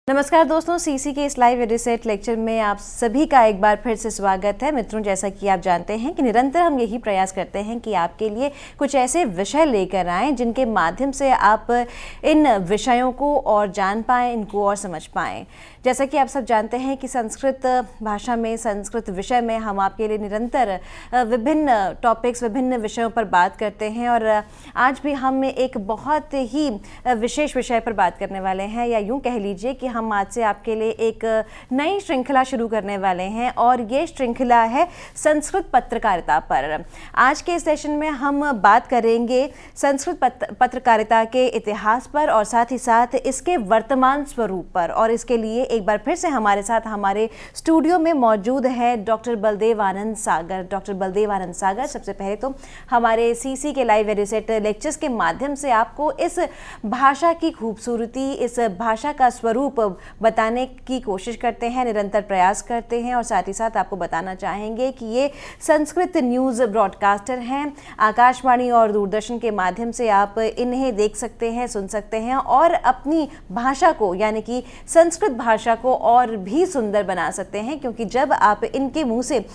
नमस्कार दोस्तों, सीसी के इस लाइव एडिसेट लेक्चर में आप सभी का एक बार फिर से स्वागत है। मित्रों, जैसा कि आप जानते हैं कि निरंतर हम यही प्रयास करते हैं कि आपके लिए कुछ ऐसे विषय लेकर आएं जिनके माध्यम से आप इन विषयों को और जान पाएं, इनको और समझ पाएं। जैसा कि आप सब जानते हैं कि संस्कृत भाषा में, संस्कृत विषय में हम आपके लिए निरंतर विभिन्न टॉपिक्स, विभिन्न विषयों पर बात करते हैं और आज भी हम एक बहुत ही विशेष विषय पर बात करने वाले हैं, या यूँ कह लीजिए कि हम आज से आपके लिए एक नई श्रृंखला शुरू करने वाले हैं और ये श्रृंखला है संस्कृत पत्रकारिता पर। आज के इस सेशन में हम बात करेंगे संस्कृत पत्रकारिता के इतिहास पर और साथ ही साथ इसके वर्तमान स्वरूप पर। और इसके लिए एक बार फिर से हमारे साथ हमारे स्टूडियो में मौजूद है डॉक्टर बलदेव आनंद सागर। डॉक्टर बलदेव आनंद सागर, सबसे पहले तो हमारे सीसी के लाइव एडिसेट लेक्चर्स के माध्यम से आपको इस भाषा की खूबसूरती, इस भाषा का स्वरूप बताने की कोशिश करते हैं, निरंतर प्रयास करते हैं और साथ ही साथ आपको बताना चाहेंगे कि ये संस्कृत न्यूज़ ब्रॉडकास्टर हैं। आकाशवाणी और दूरदर्शन के माध्यम से आप इन्हें देख सकते हैं, सुन सकते हैं और अपनी भाषा को, यानी कि संस्कृत भाषा को और भी सुंदर बना सकते हैं, क्योंकि जब आप इनके मुंह से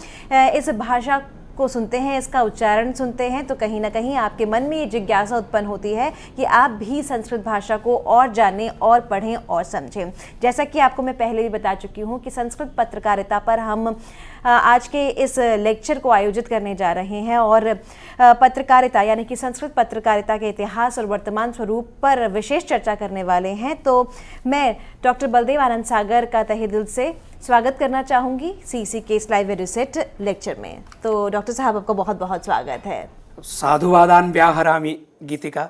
इस भाषा को सुनते हैं, इसका उच्चारण सुनते हैं, तो कहीं ना कहीं आपके मन में ये जिज्ञासा उत्पन्न होती है कि आप भी संस्कृत भाषा को और जानें और पढ़ें और समझें। जैसा कि आपको मैं पहले भी बता चुकी हूँ कि संस्कृत पत्रकारिता पर हम आज के इस लेक्चर को आयोजित करने जा रहे हैं और पत्रकारिता यानी कि संस्कृत पत्रकारिता के इतिहास और वर्तमान स्वरूप पर विशेष चर्चा करने वाले हैं। तो मैं डॉक्टर बलदेव आनंद सागर का तहे दिल से स्वागत करना चाहूँगी सीसी के इस लाइव एडिसेट लेक्चर में। तो डॉक्टर साहब, आपका बहुत बहुत स्वागत है। साधुवादान् व्याहरामि गीतिका।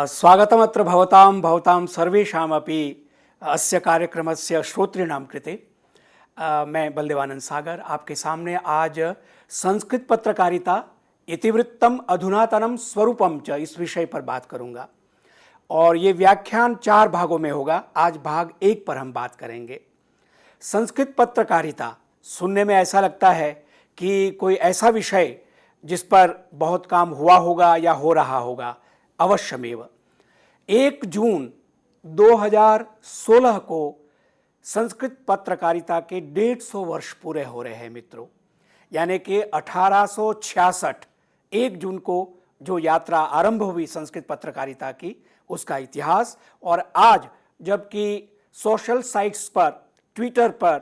स्वागतमत्र भवतां सर्वेषामपि अस्य कार्यक्रमस्य श्रोतॄणां कृते। मैं बलदेवानंद सागर आपके सामने आज संस्कृत पत्रकारिता इतिवृत्तम अधुनातनम स्वरूपम च इस विषय पर बात करूंगा और ये व्याख्यान 4 भागों में होगा। आज भाग 1 पर हम बात करेंगे। संस्कृत पत्रकारिता सुनने में ऐसा लगता है कि कोई ऐसा विषय जिस पर बहुत काम हुआ होगा या हो रहा होगा। अवश्यमेव 1 जून 2016 को संस्कृत पत्रकारिता के 150 वर्ष पूरे हो रहे हैं मित्रों। यानी कि 1866 1 जून को जो यात्रा आरंभ हुई संस्कृत पत्रकारिता की, उसका इतिहास। और आज जबकि सोशल साइट्स पर, ट्विटर पर,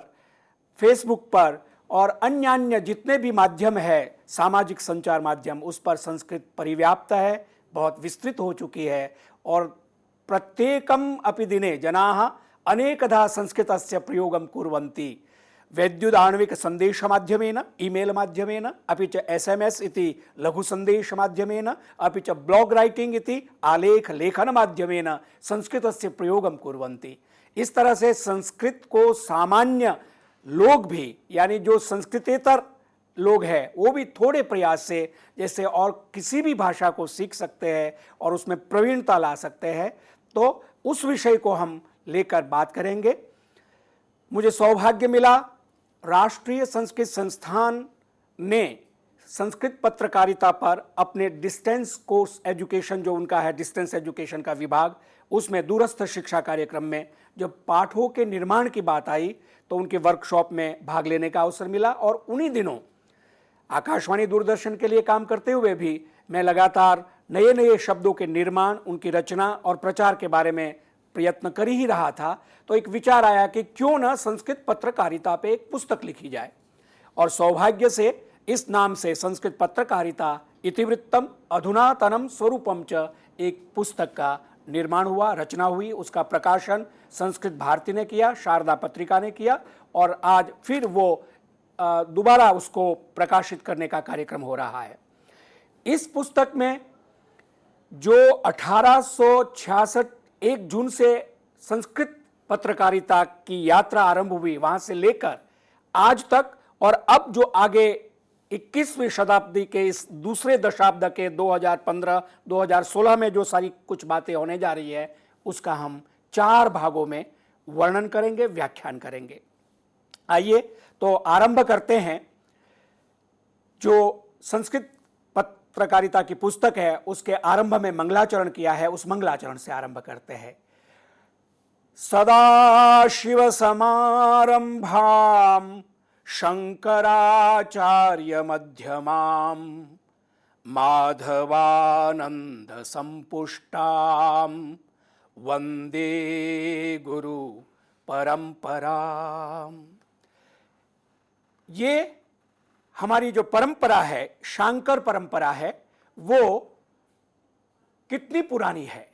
फेसबुक पर और अन्य जितने भी माध्यम है, सामाजिक संचार माध्यम, उस पर संस्कृत परिव्याप्त है, बहुत विस्तृत हो चुकी है। और प्रत्येकम अपि दिने जनाः अनेकधा संस्कृतस्य प्रयोगं कुर्वन्ति। वैद्युदाण्विक संदेश माध्यमेन, ईमेल माध्यमेन, अपि च SMS इति लघु संदेश माध्यमेन, अपि च ब्लॉग राइटिंग इति आलेख लेखन माध्यमेन संस्कृतस्य प्रयोगं कुर्वन्ति। इस तरह से संस्कृत को सामान्य लोग भी, यानी जो संस्कृतेतर लोग हैं, वो भी थोड़े प्रयास से जैसे और किसी भी भाषा को सीख सकते हैं और उसमें प्रवीणता ला सकते हैं। तो उस विषय को हम लेकर बात करेंगे। मुझे सौभाग्य मिला, राष्ट्रीय संस्कृत संस्थान ने संस्कृत पत्रकारिता पर अपने डिस्टेंस कोर्स एजुकेशन, जो उनका है डिस्टेंस एजुकेशन का विभाग, उसमें दूरस्थ शिक्षा कार्यक्रम में जब पाठों के निर्माण की बात आई तो उनके वर्कशॉप में भाग लेने का अवसर मिला। और उन्हीं दिनों आकाशवाणी दूरदर्शन के लिए काम करते हुए भी मैं लगातार नए नए शब्दों के निर्माण, उनकी रचना और प्रचार के बारे में प्रयत्न कर ही रहा था। तो एक विचार आया कि क्यों न संस्कृत पत्रकारिता पे एक पुस्तक लिखी जाए। और सौभाग्य से इस नाम से संस्कृत पत्रकारिता इतिवृत्तम अधुनातनम स्वरूपम च एक पुस्तक का निर्माण हुआ, रचना हुई। उसका प्रकाशन संस्कृत भारती ने किया, शारदा पत्रिका ने किया और आज फिर वो दोबारा उसको प्रकाशित करने का कार्यक्रम हो रहा है। इस पुस्तक में जो 1866 1 जून से संस्कृत पत्रकारिता की यात्रा आरंभ हुई, वहां से लेकर आज तक, और अब जो आगे 21वीं शताब्दी के इस दूसरे दशाब्द के 2015-2016 में जो सारी कुछ बातें होने जा रही है, उसका हम 4 भागों में वर्णन करेंगे, व्याख्यान करेंगे। आइए तो आरंभ करते हैं। जो संस्कृत पत्रकारिता की पुस्तक है उसके आरंभ में मंगलाचरण किया है, उस मंगलाचरण से आरंभ करते हैं। सदाशिवसमारम्भां शङ्कराचार्यमध्यमाम् माधवानन्दसम्पुष्टां वन्दे गुरु परंपराम। ये हमारी जो परंपरा है, शांकर परंपरा है, वो कितनी पुरानी है।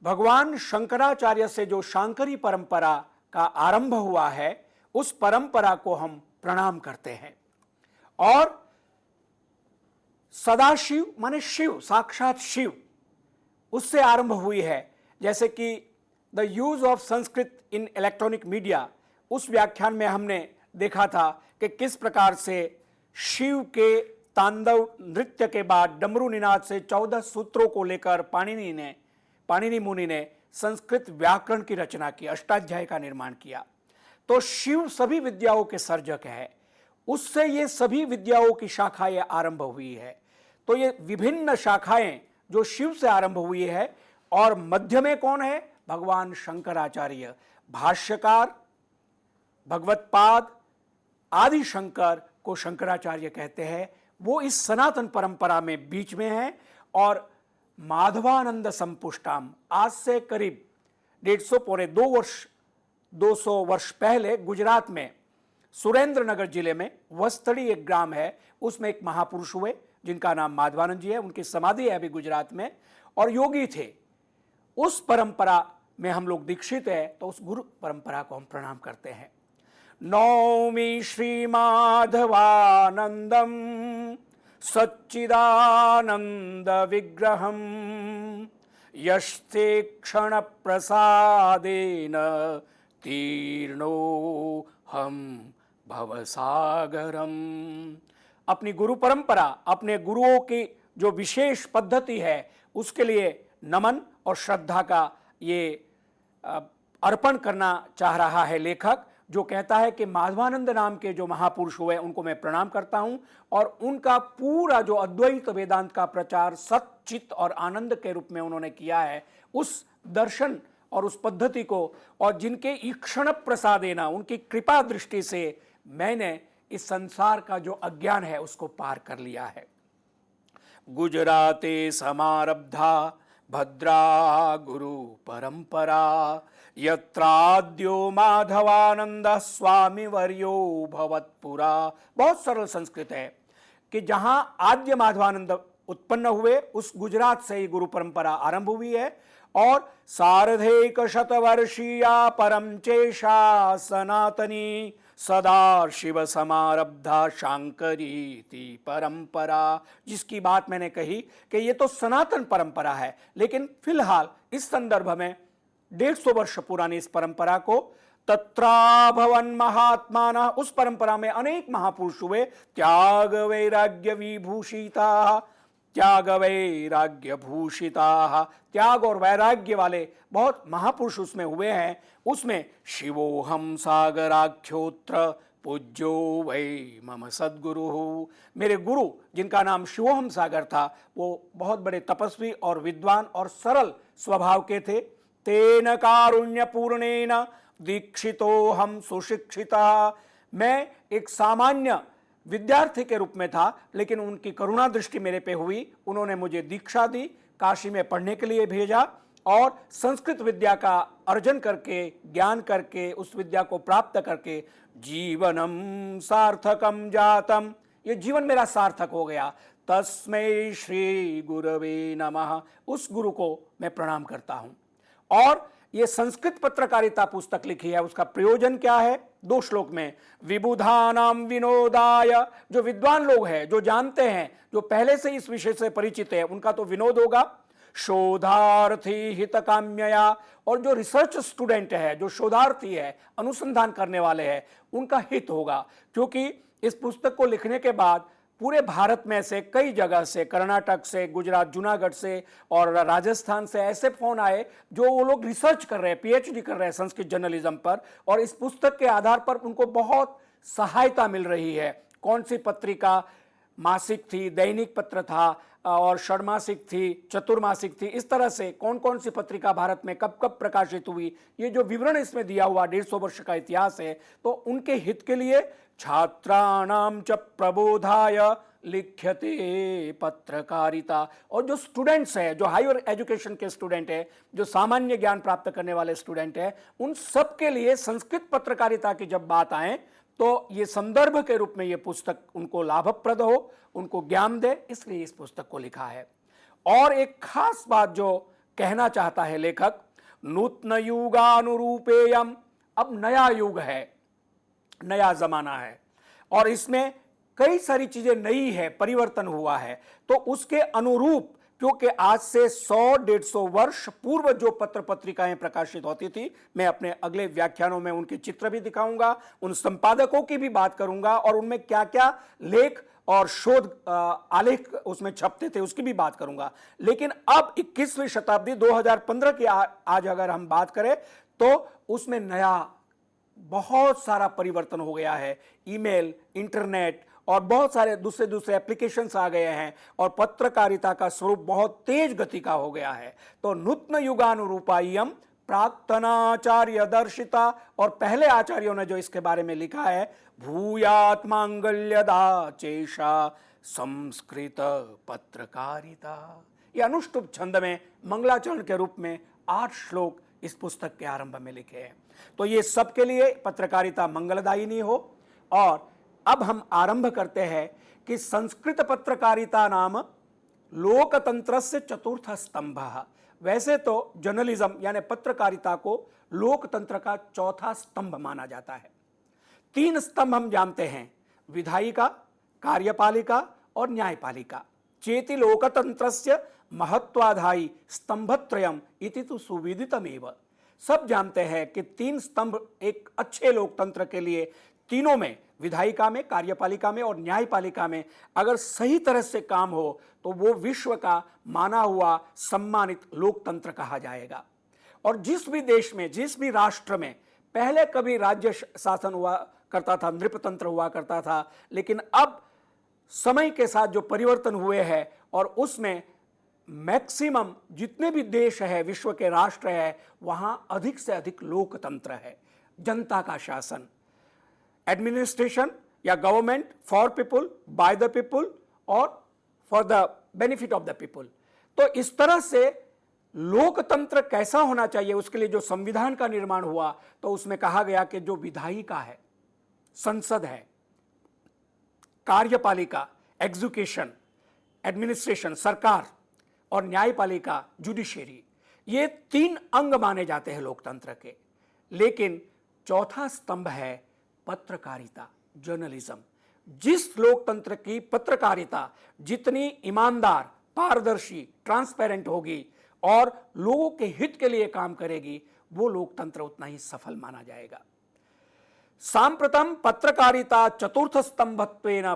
भगवान शंकराचार्य से जो शांकरी परंपरा का आरंभ हुआ है, उस परंपरा को हम प्रणाम करते हैं। और सदाशिव माने शिव, साक्षात शिव, उससे आरंभ हुई है। जैसे कि the use of Sanskrit in electronic media, उस व्याख्यान में हमने देखा था कि किस प्रकार से शिव के तांडव नृत्य के बाद डमरू निनाद से 14 सूत्रों को लेकर पाणिनि मुनि ने संस्कृत व्याकरण की रचना की, अष्टाध्याय का निर्माण किया। तो शिव सभी विद्याओं के सर्जक है, उससे ये सभी विद्याओं की शाखाएं आरंभ हुई है। तो ये विभिन्न शाखाएं जो शिव से आरंभ हुई है, और मध्य में कौन है? भगवान शंकराचार्य, भाष्यकार, भगवत्पाद, आदि शंकर को शंकराचार्य कहते हैं। वो इस सनातन परंपरा में बीच में है। और माधवानंद संपुष्टाम, आज से करीब 150 पौने 200 वर्ष पहले गुजरात में सुरेंद्रनगर जिले में वस्तड़ी एक ग्राम है, उसमें एक महापुरुष हुए जिनका नाम माधवानंद जी है। उनकी समाधि है अभी गुजरात में, और योगी थे। उस परंपरा में हम लोग दीक्षित है, तो उस गुरु परंपरा को हम प्रणाम करते हैं। नौमि श्री माधवानंदम सच्चिदानंद विग्रहम यस्ते क्षण प्रसादेन तीर्णो हम भवसागरम। अपनी गुरु परंपरा, अपने गुरुओं की जो विशेष पद्धति है, उसके लिए नमन और श्रद्धा का ये अर्पण करना चाह रहा है लेखक, जो कहता है कि माधवानंद नाम के जो महापुरुष हुए उनको मैं प्रणाम करता हूं, और उनका पूरा जो अद्वैत वेदांत का प्रचार सच्चित और आनंद के रूप में उन्होंने किया है, उस दर्शन और उस पद्धति को, और जिनके ईक्षण प्रसादेना, उनकी कृपा दृष्टि से मैंने इस संसार का जो अज्ञान है उसको पार कर लिया है। गुजराते समारब्धा भद्रा गुरु परंपरा यत्राद्यो माधवानंद स्वामी वर्यो भवत्पुरा। बहुत सरल संस्कृत है कि जहां आद्य माधवानंद उत्पन्न हुए, उस गुजरात से ही गुरु परंपरा आरंभ हुई है। और सार्धैक शतवर्षीया परम चेषा सनातनी सदा शिव समारब्धा शांकरी परंपरा, जिसकी बात मैंने कही कि ये तो सनातन परंपरा है, लेकिन फिलहाल इस संदर्भ में 150 वर्ष पुरानी इस परंपरा को तत्रा भवन महात्माना, उस परंपरा में अनेक महापुरुष हुए। त्याग वैराग्य विभूषिता, त्याग वैराग्य भूषिता, त्याग और वैराग्य वाले बहुत महापुरुष उसमें हुए हैं। उसमें शिवोहम सागराख्योत्र पूज्यो वै मम सद्गुरु, मेरे गुरु जिनका नाम शिवोहम सागर था, वो बहुत बड़े तपस्वी और विद्वान और सरल स्वभाव के थे। तेन कारुण्य पूर्णेन दीक्षितो हम सुशिक्षिता, मैं एक सामान्य विद्यार्थी के रूप में था, लेकिन उनकी करुणा दृष्टि मेरे पे हुई। उन्होंने मुझे दीक्षा दी, काशी में पढ़ने के लिए भेजा, और संस्कृत विद्या का अर्जन करके, ज्ञान करके, उस विद्या को प्राप्त करके जीवनम सार्थकम जातम, ये जीवन मेरा सार्थक हो गया। तस्मै श्री गुरवे नमः, उस गुरु को मैं प्रणाम करता हूं। और ये संस्कृत पत्रकारिता पुस्तक लिखी है, उसका प्रयोजन क्या है? 2 श्लोक में विबुधानाम विनोदाय, जो विद्वान लोग हैं, जो जानते हैं, जो पहले से इस विषय से परिचित है, उनका तो विनोद होगा। शोधार्थी हित काम्यया, और जो रिसर्च स्टूडेंट है, जो शोधार्थी है, अनुसंधान करने वाले हैं, उनका हित होगा। क्योंकि इस पुस्तक को लिखने के बाद पूरे भारत में से कई जगह से, कर्नाटक से, गुजरात, जूनागढ़ से और राजस्थान से ऐसे फोन आए जो वो लोग रिसर्च कर रहे हैं, पीएचडी कर रहे हैं संस्कृत जर्नलिज्म पर, और इस पुस्तक के आधार पर उनको बहुत सहायता मिल रही है। कौन सी पत्रिका, मासिक थी, दैनिक पत्र था, और षड्मासिक थी, चतुर्मासिक थी, इस तरह से कौन कौन सी पत्रिका भारत में कब कब प्रकाशित हुई, ये जो विवरण इसमें दिया हुआ 150 वर्ष का इतिहास है, तो उनके हित के लिए छात्राणाम च प्रबोधाय लिख्यते पत्रकारिता। और जो स्टूडेंट्स हैं, जो हायर एजुकेशन के स्टूडेंट हैं, जो सामान्य ज्ञान प्राप्त करने वाले स्टूडेंट हैं, उन सब के लिए संस्कृत पत्रकारिता की जब बात आए तो ये संदर्भ के रूप में ये पुस्तक उनको लाभप्रद हो, उनको ज्ञान दे, इसलिए इस पुस्तक को लिखा है। और एक खास बात जो कहना चाहता है लेखक, नूतन युगानुरूपेयम, अब नया युग है, नया जमाना है और इसमें कई सारी चीजें नई है, परिवर्तन हुआ है, तो उसके अनुरूप, क्योंकि आज से 100-150 वर्ष पूर्व जो पत्र पत्रिकाएं प्रकाशित होती थी, मैं अपने अगले व्याख्यानों में उनके चित्र भी दिखाऊंगा, उन संपादकों की भी बात करूंगा और उनमें क्या क्या लेख और शोध आलेख उसमें छपते थे उसकी भी बात करूंगा। लेकिन अब 21वीं शताब्दी 2015 की आज अगर हम बात करें तो उसमें नया बहुत सारा परिवर्तन हो गया है। ईमेल, इंटरनेट और बहुत सारे दूसरे एप्लीकेशंस आ गए हैं और पत्रकारिता का स्वरूप बहुत तेज गति का हो गया है। तो नूतन युगानुरूपायम प्राक्तनाचार्य दर्शिता, और पहले आचार्यों ने जो इसके बारे में लिखा है, भूयात् मांगल्यदा चेषा संस्कृत पत्रकारिता, ये अनुष्टुप छंद में मंगलाचरण के रूप में 8 श्लोक इस पुस्तक के आरंभ में लिखे हैं। तो ये सबके लिए पत्रकारिता मंगलदायिनी हो। और अब हम आरंभ करते हैं कि संस्कृत पत्रकारिता नाम लोकतंत्रस्य चतुर्थ स्तंभः। वैसे तो जर्नलिज्म यानी पत्रकारिता को लोकतंत्र का चौथा स्तंभ माना जाता है। 3 स्तंभ हम जानते हैं, विधायिका, कार्यपालिका और न्यायपालिका। चेति लोकतंत्रस्य महत्वाधायी स्तंभत्रयम इति तु सुविदितमेव। सब जानते हैं कि 3 स्तंभ एक अच्छे लोकतंत्र के लिए, तीनों में, विधायिका में, कार्यपालिका में और न्यायपालिका में अगर सही तरह से काम हो तो वो विश्व का माना हुआ सम्मानित लोकतंत्र कहा जाएगा। और जिस भी देश में, जिस भी राष्ट्र में पहले कभी राज्य शासन हुआ करता था, नृपतंत्र हुआ करता था, लेकिन अब समय के साथ जो परिवर्तन हुए हैं और उसमें मैक्सिमम जितने भी देश है, विश्व के राष्ट्र है, वहां अधिक से अधिक लोकतंत्र है, जनता का शासन, एडमिनिस्ट्रेशन या government for people, by the people और for the benefit of the people. तो इस तरह से लोकतंत्र कैसा होना चाहिए, उसके लिए जो संविधान का निर्माण हुआ तो उसमें कहा गया कि जो विधायिका है, संसद है, कार्यपालिका, एग्जीक्यूशन, एडमिनिस्ट्रेशन, सरकार, और न्यायपालिका, जुडिशरी, ये 3 अंग माने जाते हैं लोकतंत्र के। लेकिन चौथा स्तंभ है पत्रकारिता, जर्नलिज्म। जिस लोकतंत्र की पत्रकारिता जितनी ईमानदार, पारदर्शी, ट्रांसपेरेंट होगी और लोगों के हित के लिए काम करेगी, वो लोकतंत्र उतना ही सफल माना जाएगा। सांप्रतम पत्रकारिता चतुर्थ स्तंभत्वेन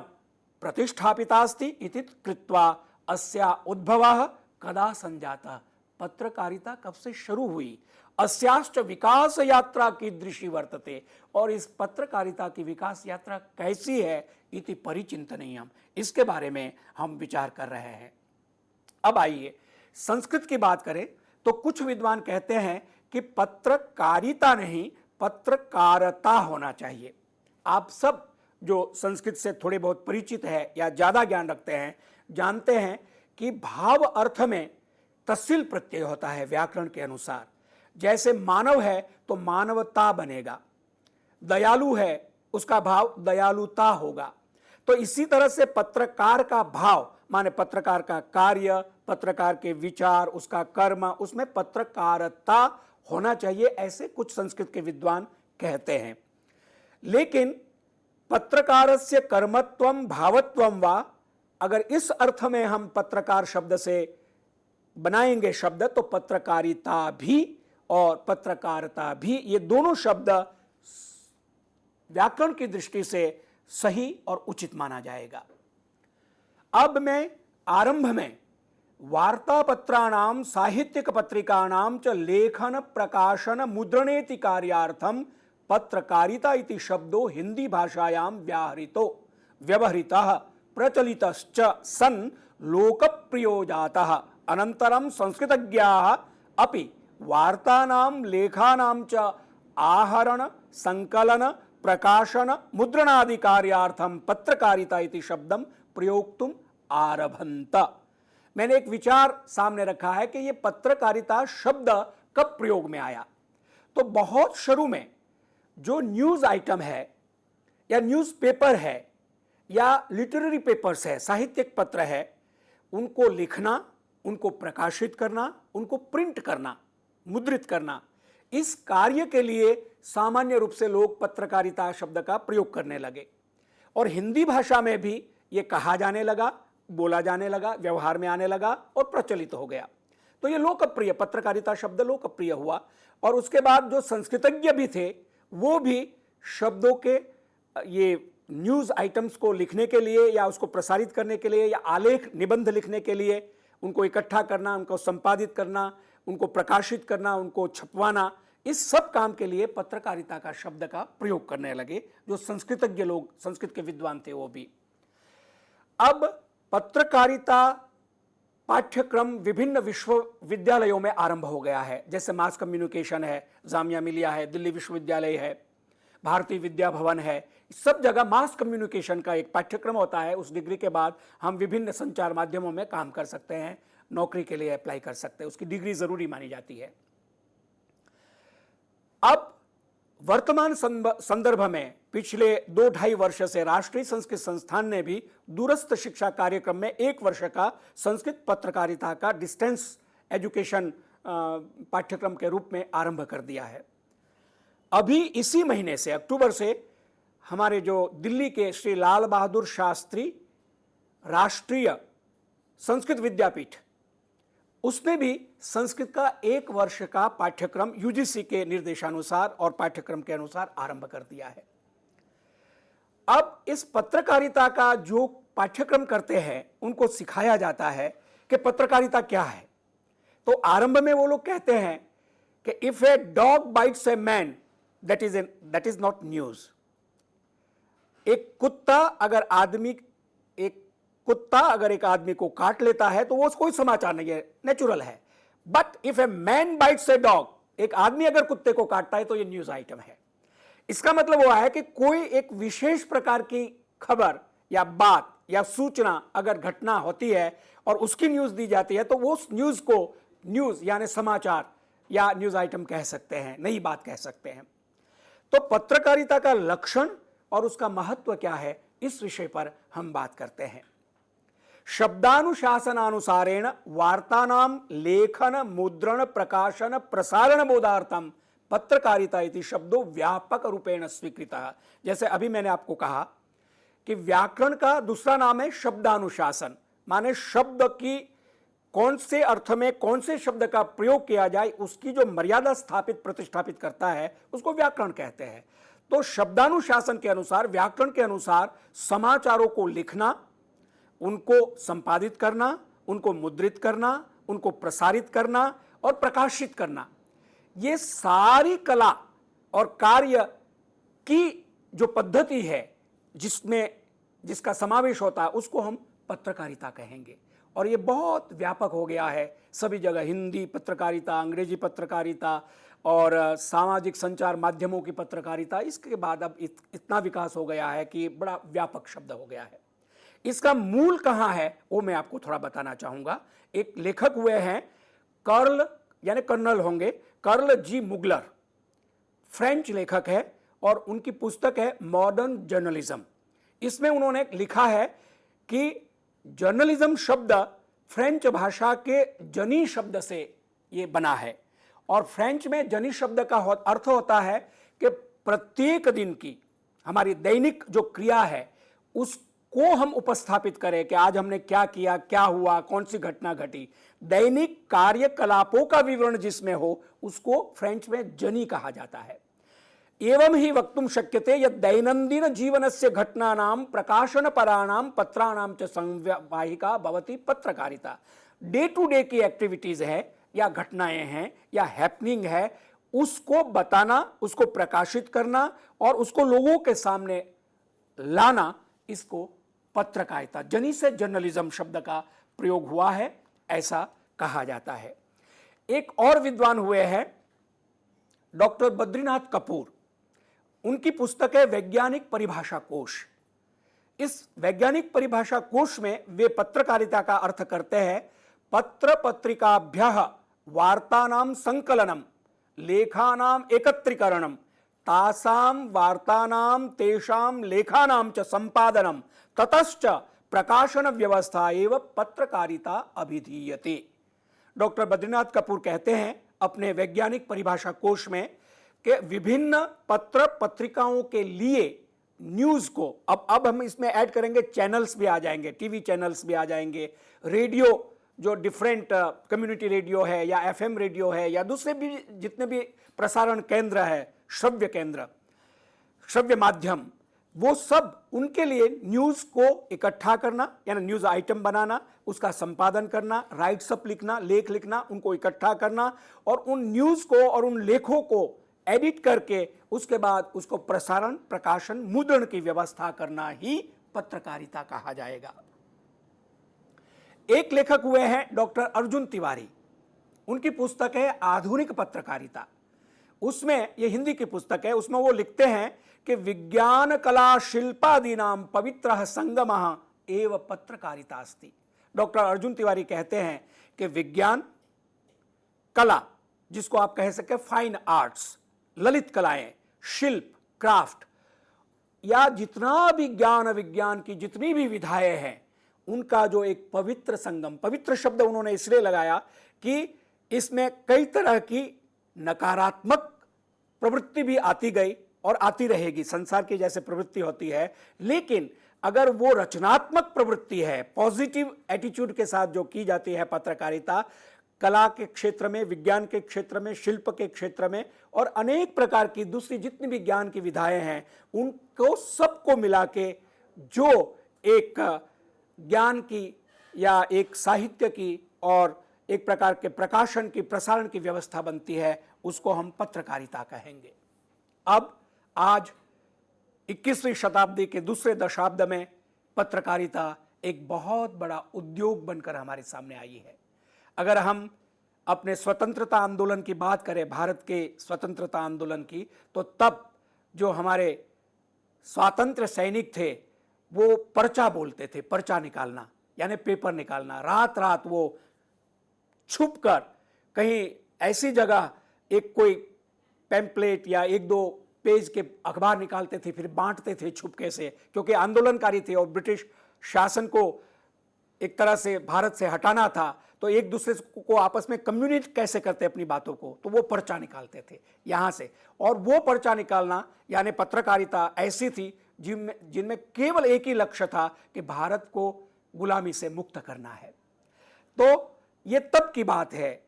प्रतिष्ठापितास्ति इति कृत्वा अस्या उद्भवः कदा संजाता। पत्रकारिता कब से शुरू हुई, अस्याश्च विकास यात्रा कीदृशी वर्तते, और इस पत्रकारिता की विकास यात्रा कैसी है, इति परिचिंतनीयम्, इसके बारे में हम विचार कर रहे हैं। अब आइए संस्कृत की बात करें तो कुछ विद्वान कहते हैं कि पत्रकारिता नहीं, पत्रकारता होना चाहिए। आप सब जो संस्कृत से थोड़े बहुत परिचित है या ज्यादा ज्ञान रखते हैं, जानते हैं कि भाव अर्थ में तस्सील प्रत्यय होता है व्याकरण के अनुसार। जैसे मानव है तो मानवता बनेगा, दयालु है उसका भाव दयालुता होगा। तो इसी तरह से पत्रकार का भाव माने पत्रकार का कार्य, पत्रकार के विचार, उसका कर्म, उसमें पत्रकारता होना चाहिए, ऐसे कुछ संस्कृत के विद्वान कहते हैं। लेकिन पत्रकारस्य कर्मत्वम भावत्वम वा, अगर इस अर्थ में हम पत्रकार शब्द से बनाएंगे शब्द, तो पत्रकारिता भी और पत्रकारता भी, ये दोनों शब्द व्याकरण की दृष्टि से सही और उचित माना जाएगा। अब मैं आरंभ में वार्तापत्राणाम साहित्यिक पत्रिकाणाम च लेखन प्रकाशन मुद्रणेति कार्यार्थम पत्रकारिता इति शब्दो हिंदी भाषायां व्यवहृतः प्रचलितश्च सन् लोकप्रियो जातः अनंतरम संस्कृतज्ञाः अपि वार्तानां लेखानां च आहरण संकलन प्रकाशन मुद्रणादि कार्यार्थम पत्रकारिता इति शब्दम प्रयोक्तुम आरभन्त। मैंने एक विचार सामने रखा है कि यह पत्रकारिता शब्द कब प्रयोग में आया। तो बहुत शुरू में जो न्यूज आइटम है या न्यूज़पेपर है या लिटरेरी पेपर्स है, साहित्यिक पत्र है, उनको लिखना, उनको प्रकाशित करना, उनको प्रिंट करना, मुद्रित करना, इस कार्य के लिए सामान्य रूप से लोग पत्रकारिता शब्द का प्रयोग करने लगे और हिंदी भाषा में भी यह कहा जाने लगा, बोला जाने लगा, व्यवहार में आने लगा और प्रचलित हो गया। तो ये लोकप्रिय, पत्रकारिता शब्द लोकप्रिय हुआ। और उसके बाद जो संस्कृतज्ञ भी थे वो भी शब्दों के ये न्यूज़ आइटम्स को लिखने के लिए या उसको प्रसारित करने के लिए या आलेख निबंध लिखने के लिए उनको इकट्ठा करना, उनको संपादित करना, उनको प्रकाशित करना, उनको छपवाना, इस सब काम के लिए पत्रकारिता का शब्द का प्रयोग करने लगे जो संस्कृतज्ञ लोग, संस्कृत के विद्वान थे वो भी। अब पत्रकारिता पाठ्यक्रम विभिन्न विश्वविद्यालयों में आरंभ हो गया है। जैसे मास कम्युनिकेशन है, जामिया मिलिया है, दिल्ली विश्वविद्यालय है, भारतीय विद्या भवन है, सब जगह मास कम्युनिकेशन का एक पाठ्यक्रम होता है। उस डिग्री के बाद हम विभिन्न संचार माध्यमों में काम कर सकते हैं, नौकरी के लिए अप्लाई कर सकते हैं, उसकी डिग्री जरूरी मानी जाती है। अब वर्तमान संदर्भ में पिछले 2-2.5 वर्ष से राष्ट्रीय संस्कृत संस्थान ने भी दूरस्थ शिक्षा कार्यक्रम में 1 वर्ष का संस्कृत पत्रकारिता का डिस्टेंस एजुकेशन पाठ्यक्रम के रूप में आरंभ कर दिया है। अभी इसी महीने से, अक्टूबर से, हमारे जो दिल्ली के श्री लाल बहादुर शास्त्री राष्ट्रीय संस्कृत विद्यापीठ, उसने भी संस्कृत का 1 वर्ष का पाठ्यक्रम यूजीसी के निर्देशानुसार और पाठ्यक्रम के अनुसार आरंभ कर दिया है। अब इस पत्रकारिता का जो पाठ्यक्रम करते हैं उनको सिखाया जाता है कि पत्रकारिता क्या है। तो आरंभ में वो लोग कहते हैं कि if a dog bytes a man that is not news. एक कुत्ता अगर एक आदमी को काट लेता है तो वो कोई समाचार नहीं है, नेचुरल है। But if a man bytes a dog, एक आदमी अगर कुत्ते को काटता है तो ये न्यूज आइटम है। इसका मतलब हुआ है कि कोई एक विशेष प्रकार की खबर या बात या सूचना अगर घटना होती है और उसकी न्यूज दी जाती है तो वो उस न्यूज को न्यूज यानी समाचार या न्यूज आइटम कह सकते हैं, नई बात कह सकते हैं। तो पत्रकारिता का लक्षण और उसका महत्व क्या है, इस विषय पर हम बात करते हैं। शब्दानुशासनानुसारेण वार्तानां लेखन मुद्रण प्रकाशन प्रसारण बोधार्थम पत्रकारिता इति शब्दों व्यापक रूपेण स्वीकृतः। जैसे अभी मैंने आपको कहा कि व्याकरण का दूसरा नाम है शब्दानुशासन, माने शब्द की कौन से अर्थ में कौन से शब्द का प्रयोग किया जाए उसकी जो मर्यादा स्थापित प्रतिष्ठापित करता है उसको व्याकरण कहते हैं। तो शब्दानुशासन के अनुसार, व्याकरण के अनुसार समाचारों को लिखना, उनको संपादित करना, उनको मुद्रित करना, उनको प्रसारित करना और प्रकाशित करना, ये सारी कला और कार्य की जो पद्धति है जिसका समावेश होता है उसको हम पत्रकारिता कहेंगे। और ये बहुत व्यापक हो गया है सभी जगह, हिंदी पत्रकारिता, अंग्रेजी पत्रकारिता और सामाजिक संचार माध्यमों की पत्रकारिता। इसके बाद अब इतना विकास हो गया है कि बड़ा व्यापक शब्द हो गया है। इसका मूल कहाँ है वो मैं आपको थोड़ा बताना चाहूँगा। एक लेखक हुए हैं कर्ल, यानी कर्नल होंगे, कर्ल जी मुगलर, फ्रेंच लेखक है और उनकी पुस्तक है मॉडर्न जर्नलिज्म। इसमें उन्होंने लिखा है कि जर्नलिज्म शब्द फ्रेंच भाषा के जनी शब्द से ये बना है और फ्रेंच में जनी शब्द का अर्थ होता है कि प्रत्येक दिन की हमारी दैनिक जो क्रिया है उसको हम उपस्थापित करें कि आज हमने क्या किया, क्या हुआ, कौन सी घटना घटी। दैनिक कार्यकलापों का विवरण जिसमें हो उसको फ्रेंच में जनी कहा जाता है। एवं ही वक्तुम शक्यते यद दैनंदिन जीवनस्य घटनानां प्रकाशनपराणां पत्राणां च संवाहिका भवति पत्रकारिता। डे टू डे की एक्टिविटीज है या घटनाएं हैं या हैपनिंग है, उसको बताना, उसको प्रकाशित करना और उसको लोगों के सामने लाना, इसको पत्रकारिता, जनी से जर्नलिज्म शब्द का प्रयोग हुआ है, ऐसा कहा जाता है। एक और विद्वान हुए हैं डॉक्टर बद्रीनाथ कपूर। उनकी पुस्तक है वैज्ञानिक परिभाषा कोश। इस वैज्ञानिक परिभाषा कोश में वे पत्रकारिता का अर्थ करते हैं पत्र पत्रिकाभ्यः वार्तानां संकलनम लेखानां एकत्रीकरणम तासां वार्तानां तेषां लेखानां च संपादनम ततश्च प्रकाशन व्यवस्था एवं पत्रकारिता अभिधीयते। डॉक्टर बद्रीनाथ कपूर कहते हैं अपने वैज्ञानिक परिभाषा कोश में कि विभिन्न पत्र पत्रिकाओं के लिए न्यूज को अब हम इसमें ऐड करेंगे, चैनल्स भी आ जाएंगे, टीवी चैनल्स भी आ जाएंगे, रेडियो जो डिफरेंट कम्युनिटी रेडियो है या एफएम रेडियो है या दूसरे भी जितने भी प्रसारण केंद्र है, श्रव्य केंद्र, श्रव्य माध्यम, वो सब उनके लिए न्यूज को इकट्ठा करना यानी न्यूज आइटम बनाना, उसका संपादन करना, राइट्स अप लिखना, लेख लिखना, उनको इकट्ठा करना और उन न्यूज को और उन लेखों को एडिट करके उसके बाद उसको प्रसारण, प्रकाशन, मुद्रण की व्यवस्था करना ही पत्रकारिता कहा जाएगा। एक लेखक हुए हैं डॉक्टर अर्जुन तिवारी। उनकी पुस्तक है आधुनिक पत्रकारिता। उसमें ये हिंदी की पुस्तक है, उसमें वो लिखते हैं कि विज्ञान कला शिल्पादीनां पवित्रः संगमः एव पत्रकारिता अस्ति। डॉक्टर अर्जुन तिवारी कहते हैं कि विज्ञान, कला, जिसको आप कह सके फाइन आर्ट्स, ललित कलाएं, शिल्प, क्राफ्ट, या जितना भी ज्ञान विज्ञान की जितनी भी विधाएं हैं, उनका जो एक पवित्र संगम, पवित्र शब्द उन्होंने इसलिए लगाया कि इसमें कई तरह की नकारात्मक प्रवृत्ति भी आती गई और आती रहेगी, संसार की जैसे प्रवृत्ति होती है, लेकिन अगर वो रचनात्मक प्रवृत्ति है, पॉजिटिव एटीट्यूड के साथ जो की जाती है पत्रकारिता, कला के क्षेत्र में, विज्ञान के क्षेत्र में, शिल्प के क्षेत्र में और अनेक प्रकार की दूसरी जितनी भी ज्ञान की विधाएं हैं, उनको सबको मिला के जो एक ज्ञान की या एक साहित्य की और एक प्रकार के प्रकाशन की, प्रसारण की व्यवस्था बनती है, उसको हम पत्रकारिता कहेंगे। अब आज 21वीं शताब्दी के दूसरे दशाब्द में पत्रकारिता एक बहुत बड़ा उद्योग बनकर हमारे सामने आई है। अगर हम अपने स्वतंत्रता आंदोलन की बात करें, भारत के स्वतंत्रता आंदोलन की, तो तब जो हमारे स्वातंत्र्य सैनिक थे वो पर्चा बोलते थे, पर्चा निकालना यानी पेपर निकालना। रात रात वो छुप कर कहीं ऐसी जगह एक कोई पैम्पलेट या एक दो पेज के अखबार निकालते थे, फिर बांटते थे छुपके से, क्योंकि आंदोलनकारी थे और ब्रिटिश शासन को एक तरह से भारत से हटाना था, तो एक दूसरे को आपस में कम्युनिकेट कैसे करते अपनी बातों को, तो वो पर्चा निकालते थे यहां से। और वो पर्चा निकालना यानी पत्रकारिता ऐसी थी जिनमें केवल एक ही लक्ष्य था कि भारत को गुलामी से मुक्त करना है। तो ये तब की बात है,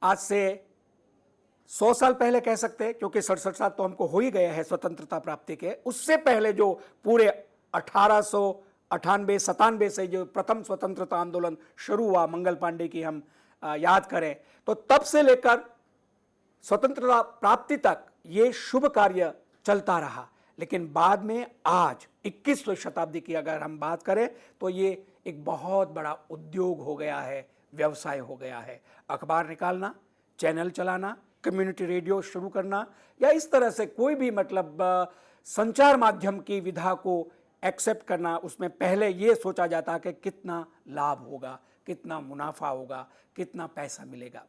आज से 100 साल पहले कह सकते हैं, क्योंकि 67 साल तो हमको हो ही गए हैं स्वतंत्रता प्राप्ति के। उससे पहले जो पूरे 1898-97 से जो प्रथम स्वतंत्रता आंदोलन शुरू हुआ, मंगल पांडे की हम याद करें, तो तब से लेकर स्वतंत्रता प्राप्ति तक ये शुभ कार्य चलता रहा। लेकिन बाद में आज 21वीं शताब्दी की अगर हम बात करें तो ये एक बहुत बड़ा उद्योग हो गया है, व्यवसाय हो गया है। अखबार निकालना, चैनल चलाना, कम्युनिटी रेडियो शुरू करना या इस तरह से कोई भी मतलब संचार माध्यम की विधा को एक्सेप्ट करना, उसमें पहले ये सोचा जाता कि कितना लाभ होगा, कितना मुनाफा होगा, कितना पैसा मिलेगा।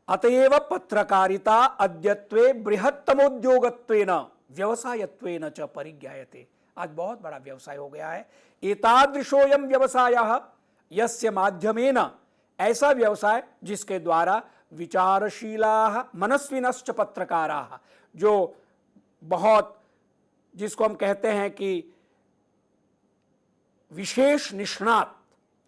अतएव पत्रकारिता अद्यत्वे बृहत्तमोद्योगत्वेन व्यवसायत्वेन च परिज्ञायते। आज बहुत बड़ा व्यवसाय हो गया है। एतादृशोऽयं व्यवसायः यस्य माध्यमेन, ऐसा व्यवसाय जिसके द्वारा विचारशीलाः मनस्विनश्च पत्रकाराः, जो बहुत, जिसको हम कहते हैं कि विशेष निष्णात,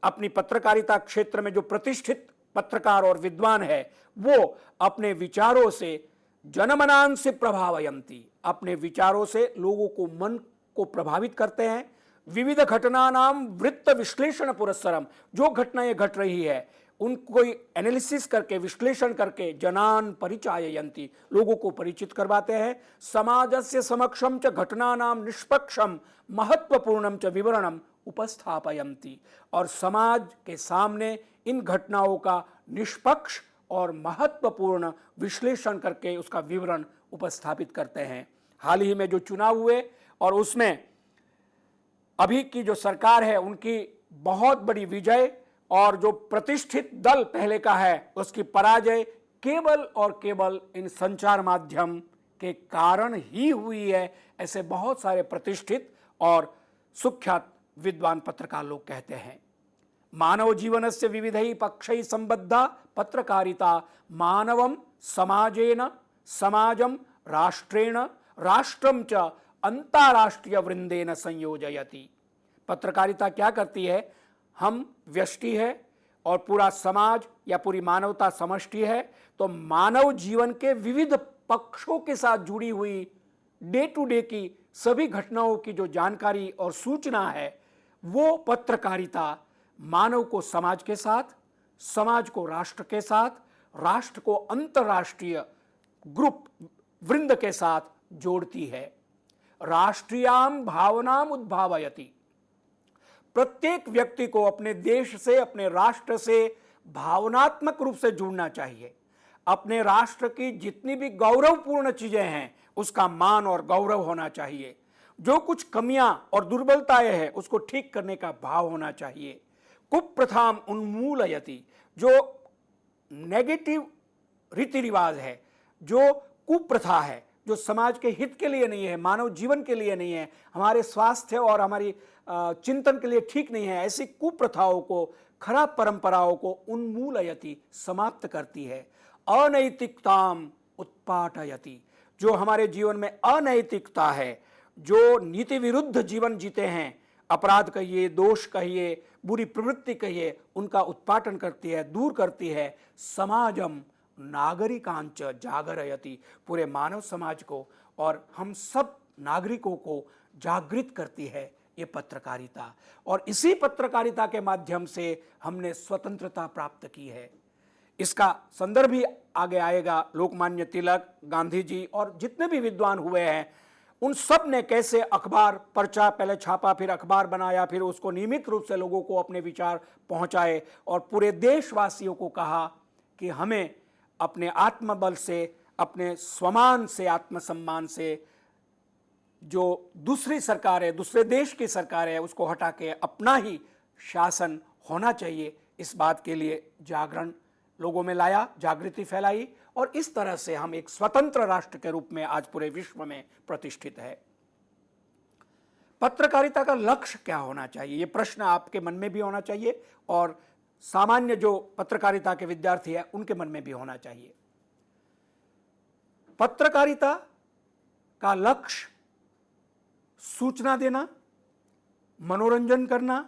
अपनी पत्रकारिता क्षेत्र में जो प्रतिष्ठित पत्रकार और विद्वान है, वो अपने विचारों से जनमनांसि प्रभावयन्ति, अपने विचारों से लोगों को, मन को प्रभावित करते हैं। विविध घटनानां वृत्त विश्लेषण पुरस्सरम, जो घटनाएं घट रही है उनको एनालिसिस करके, विश्लेषण करके जनान परिचाययन्ति, लोगों को परिचित करवाते हैं। समाजस्य समक्षम च घटनानां निष्पक्षम महत्वपूर्णम च विवरणम उपस्थापयन्ति, और समाज के सामने इन घटनाओं का निष्पक्ष और महत्वपूर्ण विश्लेषण करके उसका विवरण उपस्थापित करते हैं। हाल ही में जो चुनाव हुए और उसमें अभी की जो सरकार है उनकी बहुत बड़ी विजय, और जो प्रतिष्ठित दल पहले का है उसकी पराजय केवल और केवल इन संचार माध्यम के कारण ही हुई है, ऐसे बहुत सारे प्रतिष्ठित और सुख्यात विद्वान पत्रकार लोग कहते हैं। मानव जीवनस्य विविधैः पक्षैः संबद्धा पत्रकारिता मानवं समाजेन समाजं राष्ट्रेण राष्ट्रं च अंतरराष्ट्रीय वृंदेन संयोजयति। पत्रकारिता क्या करती है? हम व्यष्टि है और पूरा समाज या पूरी मानवता समष्टि है, तो मानव जीवन के विविध पक्षों के साथ जुड़ी हुई डे टू डे की सभी घटनाओं की जो जानकारी और सूचना है, वो पत्रकारिता मानव को समाज के साथ, समाज को राष्ट्र के साथ, राष्ट्र को अंतरराष्ट्रीय ग्रुप वृंद के साथ जोड़ती है। राष्ट्रीयाम भावनाम उद्भावयति। प्रत्येक व्यक्ति को अपने देश से, अपने राष्ट्र से भावनात्मक रूप से जुड़ना चाहिए। अपने राष्ट्र की जितनी भी गौरवपूर्ण चीजें हैं उसका मान और गौरव होना चाहिए। जो कुछ कमियां और दुर्बलताएं हैं उसको ठीक करने का भाव होना चाहिए। कुप्रथाम उन्मूलयति। जो नेगेटिव रीति रिवाज है, जो कुप्रथा है, जो समाज के हित के लिए नहीं है, मानव जीवन के लिए नहीं है, हमारे स्वास्थ्य और हमारी चिंतन के लिए ठीक नहीं है, ऐसी कुप्रथाओं को, खराब परंपराओं को उन्मूलयति, समाप्त करती है। अनैतिकताम उत्पाटयति। जो हमारे जीवन में अनैतिकता है, जो नीति विरुद्ध जीवन जीते हैं, अपराध कहिए, दोष कहिए, बुरी प्रवृत्ति कहिए, उनका उत्पाटन करती है, दूर करती है। समाजम नागरिकांच जागरयति। पूरे मानव समाज को और हम सब नागरिकों को जागृत करती है ये पत्रकारिता, और इसी पत्रकारिता के माध्यम से हमने स्वतंत्रता प्राप्त की है। इसका संदर्भ भी आगे आएगा। लोकमान्य तिलक, गांधी जी और जितने भी विद्वान हुए हैं उन सब ने कैसे अखबार, पर्चा पहले छापा, फिर अखबार बनाया, फिर उसको नियमित रूप से लोगों को अपने विचार पहुंचाए और पूरे देशवासियों को कहा कि हमें अपने आत्मबल से, अपने स्वमान से, आत्मसम्मान से जो दूसरी सरकार है, दूसरे देश की सरकार है, उसको हटा के अपना ही शासन होना चाहिए। इस बात के लिए जागरण लोगों में लाया, जागृति फैलाई, और इस तरह से हम एक स्वतंत्र राष्ट्र के रूप में आज पूरे विश्व में प्रतिष्ठित है। पत्रकारिता का लक्ष्य क्या होना चाहिए, ये प्रश्न आपके मन में भी होना चाहिए और सामान्य जो पत्रकारिता के विद्यार्थी है उनके मन में भी होना चाहिए। पत्रकारिता का लक्ष्य सूचना देना, मनोरंजन करना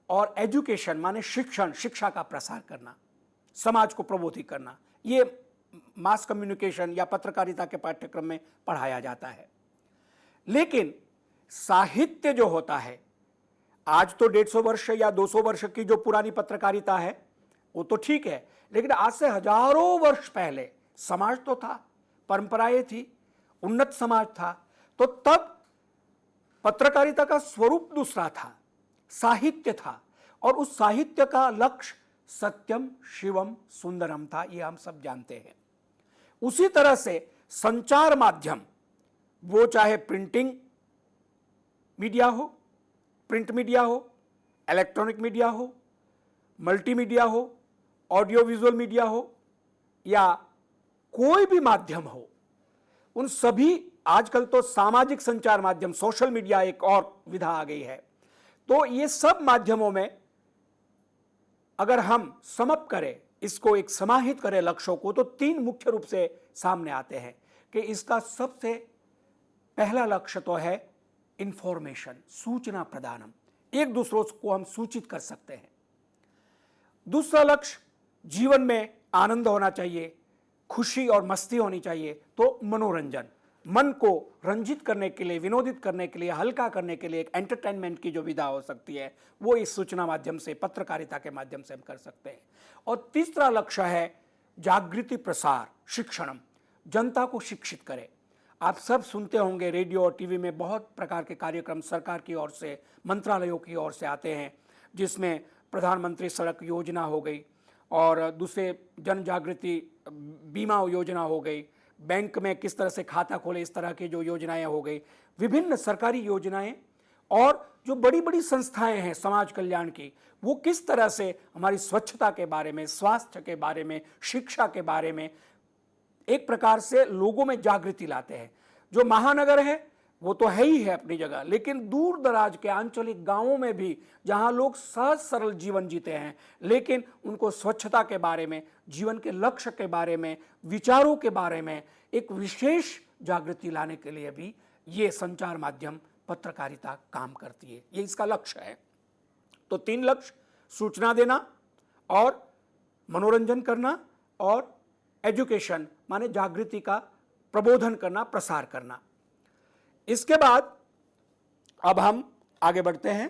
और एजुकेशन माने शिक्षण, शिक्षा का प्रसार करना, समाज को प्रबोधित करना, ये मास कम्युनिकेशन या पत्रकारिता के पाठ्यक्रम में पढ़ाया जाता है। लेकिन साहित्य जो होता है, आज तो 150 वर्ष या 200 वर्ष की जो पुरानी पत्रकारिता है वो तो ठीक है, लेकिन आज से हजारों वर्ष पहले समाज तो था, परंपराएं थी, उन्नत समाज था, तो तब पत्रकारिता का स्वरूप दूसरा था, साहित्य था, और उस साहित्य का लक्ष्य सत्यम शिवम सुंदरम था, ये हम सब जानते हैं। उसी तरह से संचार माध्यम, वो चाहे प्रिंटिंग मीडिया हो, प्रिंट मीडिया हो, इलेक्ट्रॉनिक मीडिया हो, मल्टीमीडिया हो, ऑडियो विजुअल मीडिया हो, या कोई भी माध्यम हो, उन सभी, आजकल तो सामाजिक संचार माध्यम, सोशल मीडिया एक और विधा आ गई है, तो ये सब माध्यमों में अगर हम समअप करें, इसको एक समाहित करें लक्ष्यों को, तो 3 मुख्य रूप से सामने आते हैं कि इसका सबसे पहला लक्ष्य तो है इंफॉर्मेशन, सूचना प्रदानम, एक दूसरों को हम सूचित कर सकते हैं। दूसरा लक्ष्य जीवन में आनंद होना चाहिए, खुशी और मस्ती होनी चाहिए, तो मनोरंजन, मन को रंजित करने के लिए, विनोदित करने के लिए, हल्का करने के लिए एक एंटरटेनमेंट की जो विधा हो सकती है वो इस सूचना माध्यम से, पत्रकारिता के माध्यम से हम कर सकते हैं। और तीसरा लक्ष्य है जागृति प्रसार, शिक्षणम, जनता को शिक्षित करें। आप सब सुनते होंगे रेडियो और टीवी में बहुत प्रकार के कार्यक्रम सरकार की ओर से, मंत्रालयों की ओर से आते हैं, जिसमें प्रधानमंत्री सड़क योजना हो गई और दूसरे जन जागृति बीमा योजना हो गई, बैंक में किस तरह से खाता खोले इस तरह की जो योजनाएं हो गई, विभिन्न सरकारी योजनाएं और जो बड़ी बड़ी संस्थाएं हैं समाज कल्याण की, वो किस तरह से हमारी स्वच्छता के बारे में, स्वास्थ्य के बारे में, शिक्षा के बारे में एक प्रकार से लोगों में जागृति लाते हैं। जो महानगर है वो तो है ही है अपनी जगह, लेकिन दूर दराज के आंचलिक गांवों में भी जहां लोग सहज सरल जीवन जीते हैं, लेकिन उनको स्वच्छता के बारे में, जीवन के लक्ष्य के बारे में, विचारों के बारे में एक विशेष जागृति लाने के लिए भी ये संचार माध्यम पत्रकारिता काम करती है। ये इसका लक्ष्य है। तो 3 लक्ष्य: सूचना देना और मनोरंजन करना और एजुकेशन माने जागृति का प्रबोधन करना, प्रसार करना। इसके बाद अब हम आगे बढ़ते हैं।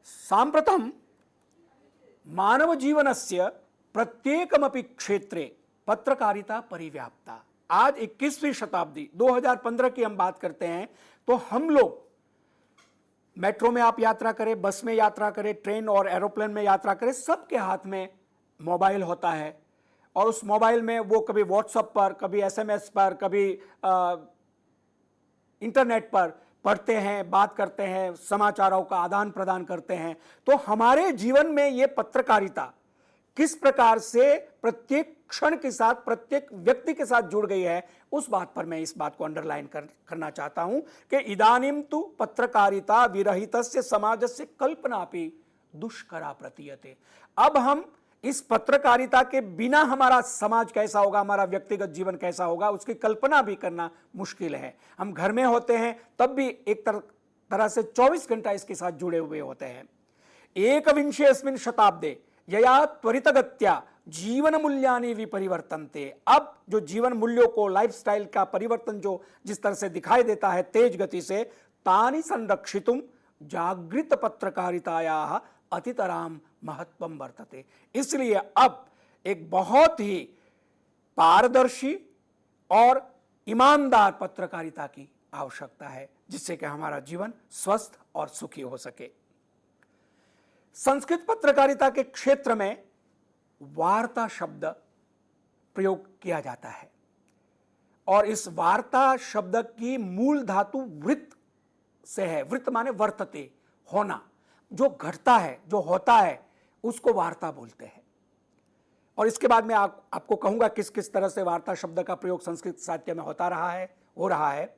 सांप्रतम मानव जीवनस्य प्रत्येकमपि क्षेत्रे पत्रकारिता परिव्याप्ता। आज 21वीं शताब्दी 2015 की हम बात करते हैं, तो हम लोग मेट्रो में आप यात्रा करें, बस में यात्रा करें, ट्रेन और एरोप्लेन में यात्रा करें, सबके हाथ में मोबाइल होता है और उस मोबाइल में वो कभी व्हाट्सएप पर, कभी एसएमएस पर, कभी इंटरनेट पर पढ़ते हैं, बात करते हैं, समाचारों का आदान प्रदान करते हैं। तो हमारे जीवन में ये पत्रकारिता किस प्रकार से प्रत्येक क्षण के साथ, प्रत्येक व्यक्ति के साथ जुड़ गई है, उस बात पर मैं इस बात को अंडरलाइन करना चाहता हूं कि इदानीं तु पत्रकारिता विरहितस्य समाजस्य कल्पनापि दुष्करा प्रतीयते। अब हम इस पत्रकारिता के बिना हमारा समाज कैसा होगा, हमारा व्यक्तिगत जीवन कैसा होगा, उसकी कल्पना भी करना मुश्किल है। हम घर में होते हैं तब भी एक तरह से 24 घंटा इसके साथ जुड़े हुए होते हैं। एकविंशेऽस्मिन् शताब्दे यया त्वरितगत्या जीवन मूल्यानि विपरिवर्तन्ते। अब जो जीवन मूल्यों को, लाइफस्टाइल का परिवर्तन जो जिस तरह से दिखाई देता है तेज गति से, तानि संरक्षितुम जागृत पत्रकारितायाः अतितराम महत्वम वर्तते। इसलिए अब एक बहुत ही पारदर्शी और ईमानदार पत्रकारिता की आवश्यकता है, जिससे कि हमारा जीवन स्वस्थ और सुखी हो सके। संस्कृत पत्रकारिता के क्षेत्र में वार्ता शब्द प्रयोग किया जाता है और इस वार्ता शब्द की मूल धातु वृत्त से है। वृत्त माने वर्तते, होना, जो घटता है, जो होता है, उसको वार्ता बोलते हैं। और इसके बाद मैं आपको कहूंगा किस किस तरह से वार्ता शब्द का प्रयोग संस्कृत साहित्य में हो रहा है।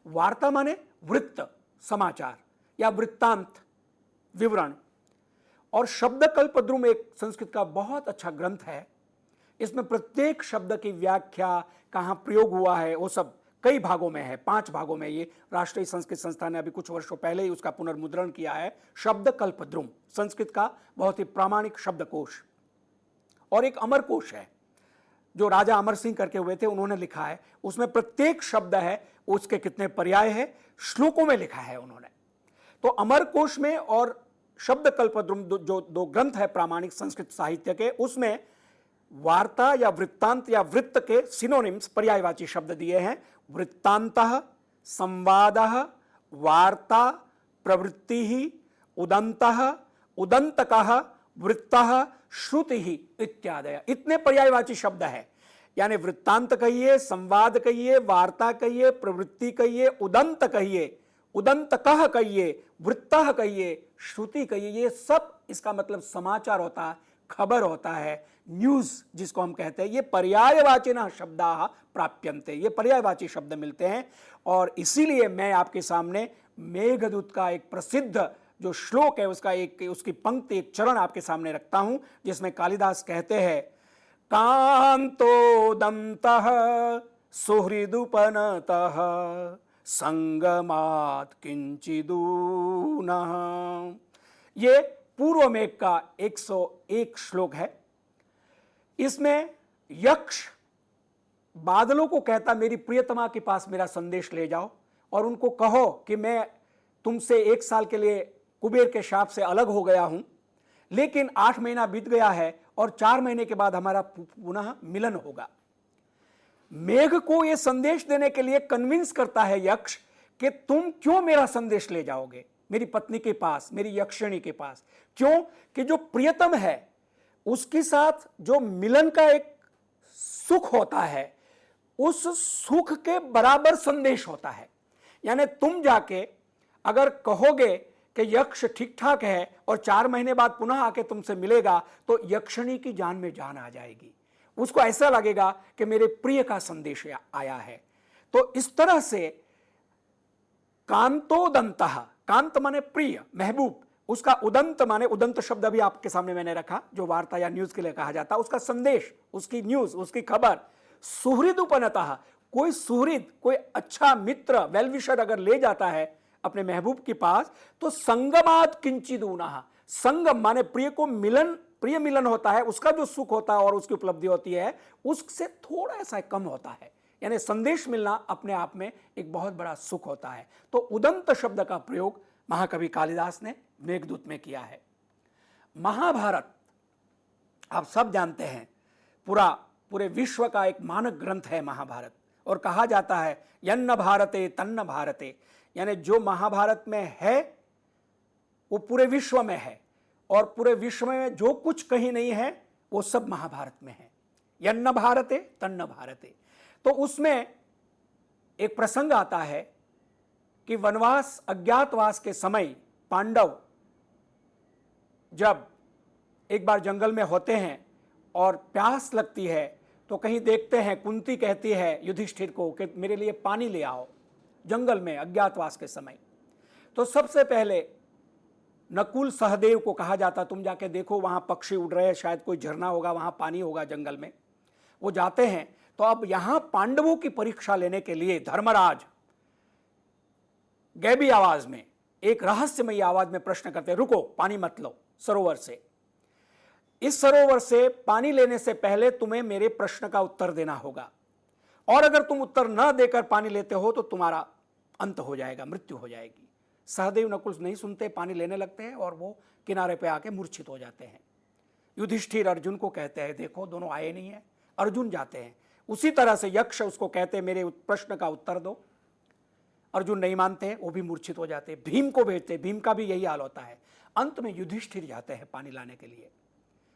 वार्ता माने वृत्त, समाचार या वृत्तांत, विवरण। और शब्द कल्पद्रुम एक संस्कृत का बहुत अच्छा ग्रंथ है। इसमें प्रत्येक शब्द की व्याख्या, कहां प्रयोग हुआ है, वो सब कई भागों में है, 5 भागों में। ये राष्ट्रीय संस्कृत संस्थान ने अभी कुछ वर्षों पहले ही उसका पुनर्मुद्रण किया है। शब्द कल्पद्रुम संस्कृत का बहुत ही प्रामाणिक शब्दकोश। और एक अमर कोश है जो राजा अमर सिंह करके हुए थे, उन्होंने लिखा है। उसमें प्रत्येक शब्द है, उसके कितने पर्याय है, श्लोकों में लिखा है उन्होंने। तो अमर कोश में और शब्द कल्पद्रुम जो 2 ग्रंथ है प्रामाणिक संस्कृत साहित्य के, उसमें वार्ता या वृत्तांत या वृत्त के सिनोनिम्स, पर्यायवाची शब्द दिए हैं। वृत्तांतः, संवादः, वार्ता, प्रवृत्तिः, उदंतः, उदंतकः, वृत्तः, श्रुतिः इत्यादि, इतने पर्यायवाची शब्द है। यानी वृत्तांत कहिए, संवाद कहिए, वार्ता कहिए, प्रवृत्ति कहिए, उदंत कहिए, उदंतकः कहिए, वृत्तः कहिए, श्रुति कहिए, ये सब इसका मतलब समाचार होता है, खबर होता है, न्यूज जिसको हम कहते हैं। ये पर्यायवाचिनः शब्दाः प्राप्यन्ते, ये पर्यायवाची शब्द मिलते हैं। और इसीलिए मैं आपके सामने मेघदूत का एक प्रसिद्ध जो श्लोक है उसकी पंक्ति, एक चरण आपके सामने रखता हूं, जिसमें कालिदास कहते हैं, कांतो दंतः सुहृदुपनतः संगमात् किंचिदूनः। ये पूर्व मेघ का 101 श्लोक है। इसमें यक्ष बादलों को कहता, मेरी प्रियतमा के पास मेरा संदेश ले जाओ और उनको कहो कि मैं तुमसे 1 साल के लिए कुबेर के शाप से अलग हो गया हूं, लेकिन 8 महीना बीत गया है और 4 महीने के बाद हमारा पुनः मिलन होगा। मेघ को यह संदेश देने के लिए कन्विंस करता है यक्ष कि तुम क्यों मेरा संदेश ले जाओगे मेरी पत्नी के पास, मेरी यक्षिणी के पास। क्यों? कि जो प्रियतम है उसके साथ जो मिलन का एक सुख होता है, उस सुख के बराबर संदेश होता है। यानी तुम जाके अगर कहोगे कि यक्ष ठीक ठाक है और 4 महीने बाद पुनः आके तुमसे मिलेगा, तो यक्षिणी की जान में जान आ जाएगी। उसको ऐसा लगेगा कि मेरे प्रिय का संदेश आया है। तो इस तरह से कांतोदंतः, कांत माने प्रिय, महबूब, उसका उदंत माने, उदंत शब्द अभी आपके सामने मैंने रखा जो वार्ता या न्यूज के लिए कहा जाता है, उसका संदेश, उसकी न्यूज, उसकी खबर। सुहृद उपनतः, कोई सुहृद, कोई अच्छा मित्र, वेलविशर अगर ले जाता है अपने महबूब के पास, तो संगमात किंचित ऊना, संगम माने प्रिय को मिलन, प्रिय मिलन होता है, उसका जो सुख होता है और उसकी उपलब्धि होती है उससे थोड़ा सा कम होता है। यानी संदेश मिलना अपने आप में एक बहुत बड़ा सुख होता है। तो उदंत शब्द का प्रयोग महाकवि कालिदास ने मेघदूत में किया है। महाभारत आप सब जानते हैं, पूरे विश्व का एक मानक ग्रंथ है महाभारत, और कहा जाता है यन्न भारते तन्न भारते, यानी जो महाभारत में है वो पूरे विश्व में है, और पूरे विश्व में जो कुछ कहीं नहीं है वो सब महाभारत में है। यन्न भारते तन्न भारते। तो उसमें एक प्रसंग आता है कि वनवास, अज्ञातवास के समय पांडव जब एक बार जंगल में होते हैं और प्यास लगती है, तो कहीं देखते हैं, कुंती कहती है युधिष्ठिर को कि मेरे लिए पानी ले आओ, जंगल में अज्ञातवास के समय। तो सबसे पहले नकुल सहदेव को कहा जाता तुम जाके देखो, वहां पक्षी उड़ रहे हैं, शायद कोई झरना होगा, वहां पानी होगा जंगल में। वो जाते हैं। तो अब यहां पांडवों की परीक्षा लेने के लिए धर्मराज गैबी आवाज में, एक रहस्यमयी आवाज में प्रश्न करते हैं, रुको, पानी मत लो सरोवर से, इस सरोवर से पानी लेने से पहले तुम्हें मेरे प्रश्न का उत्तर देना होगा, और अगर तुम उत्तर न देकर पानी लेते हो तो तुम्हारा अंत हो जाएगा, मृत्यु हो जाएगी। सहदेव नकुल नहीं सुनते, पानी लेने लगते हैं और वो किनारे पे आके मूर्छित हो जाते हैं। युधिष्ठिर अर्जुन को कहते हैं देखो दोनों आए नहीं है, अर्जुन जाते हैं। उसी तरह से यक्ष उसको कहते हैं मेरे प्रश्न का उत्तर दो, अर्जुन नहीं मानते, वो भी मूर्छित हो जाते। भीम को भेजते, भीम का भी यही हाल होता है। अंत में युधिष्ठिर जाते हैं पानी लाने के लिए,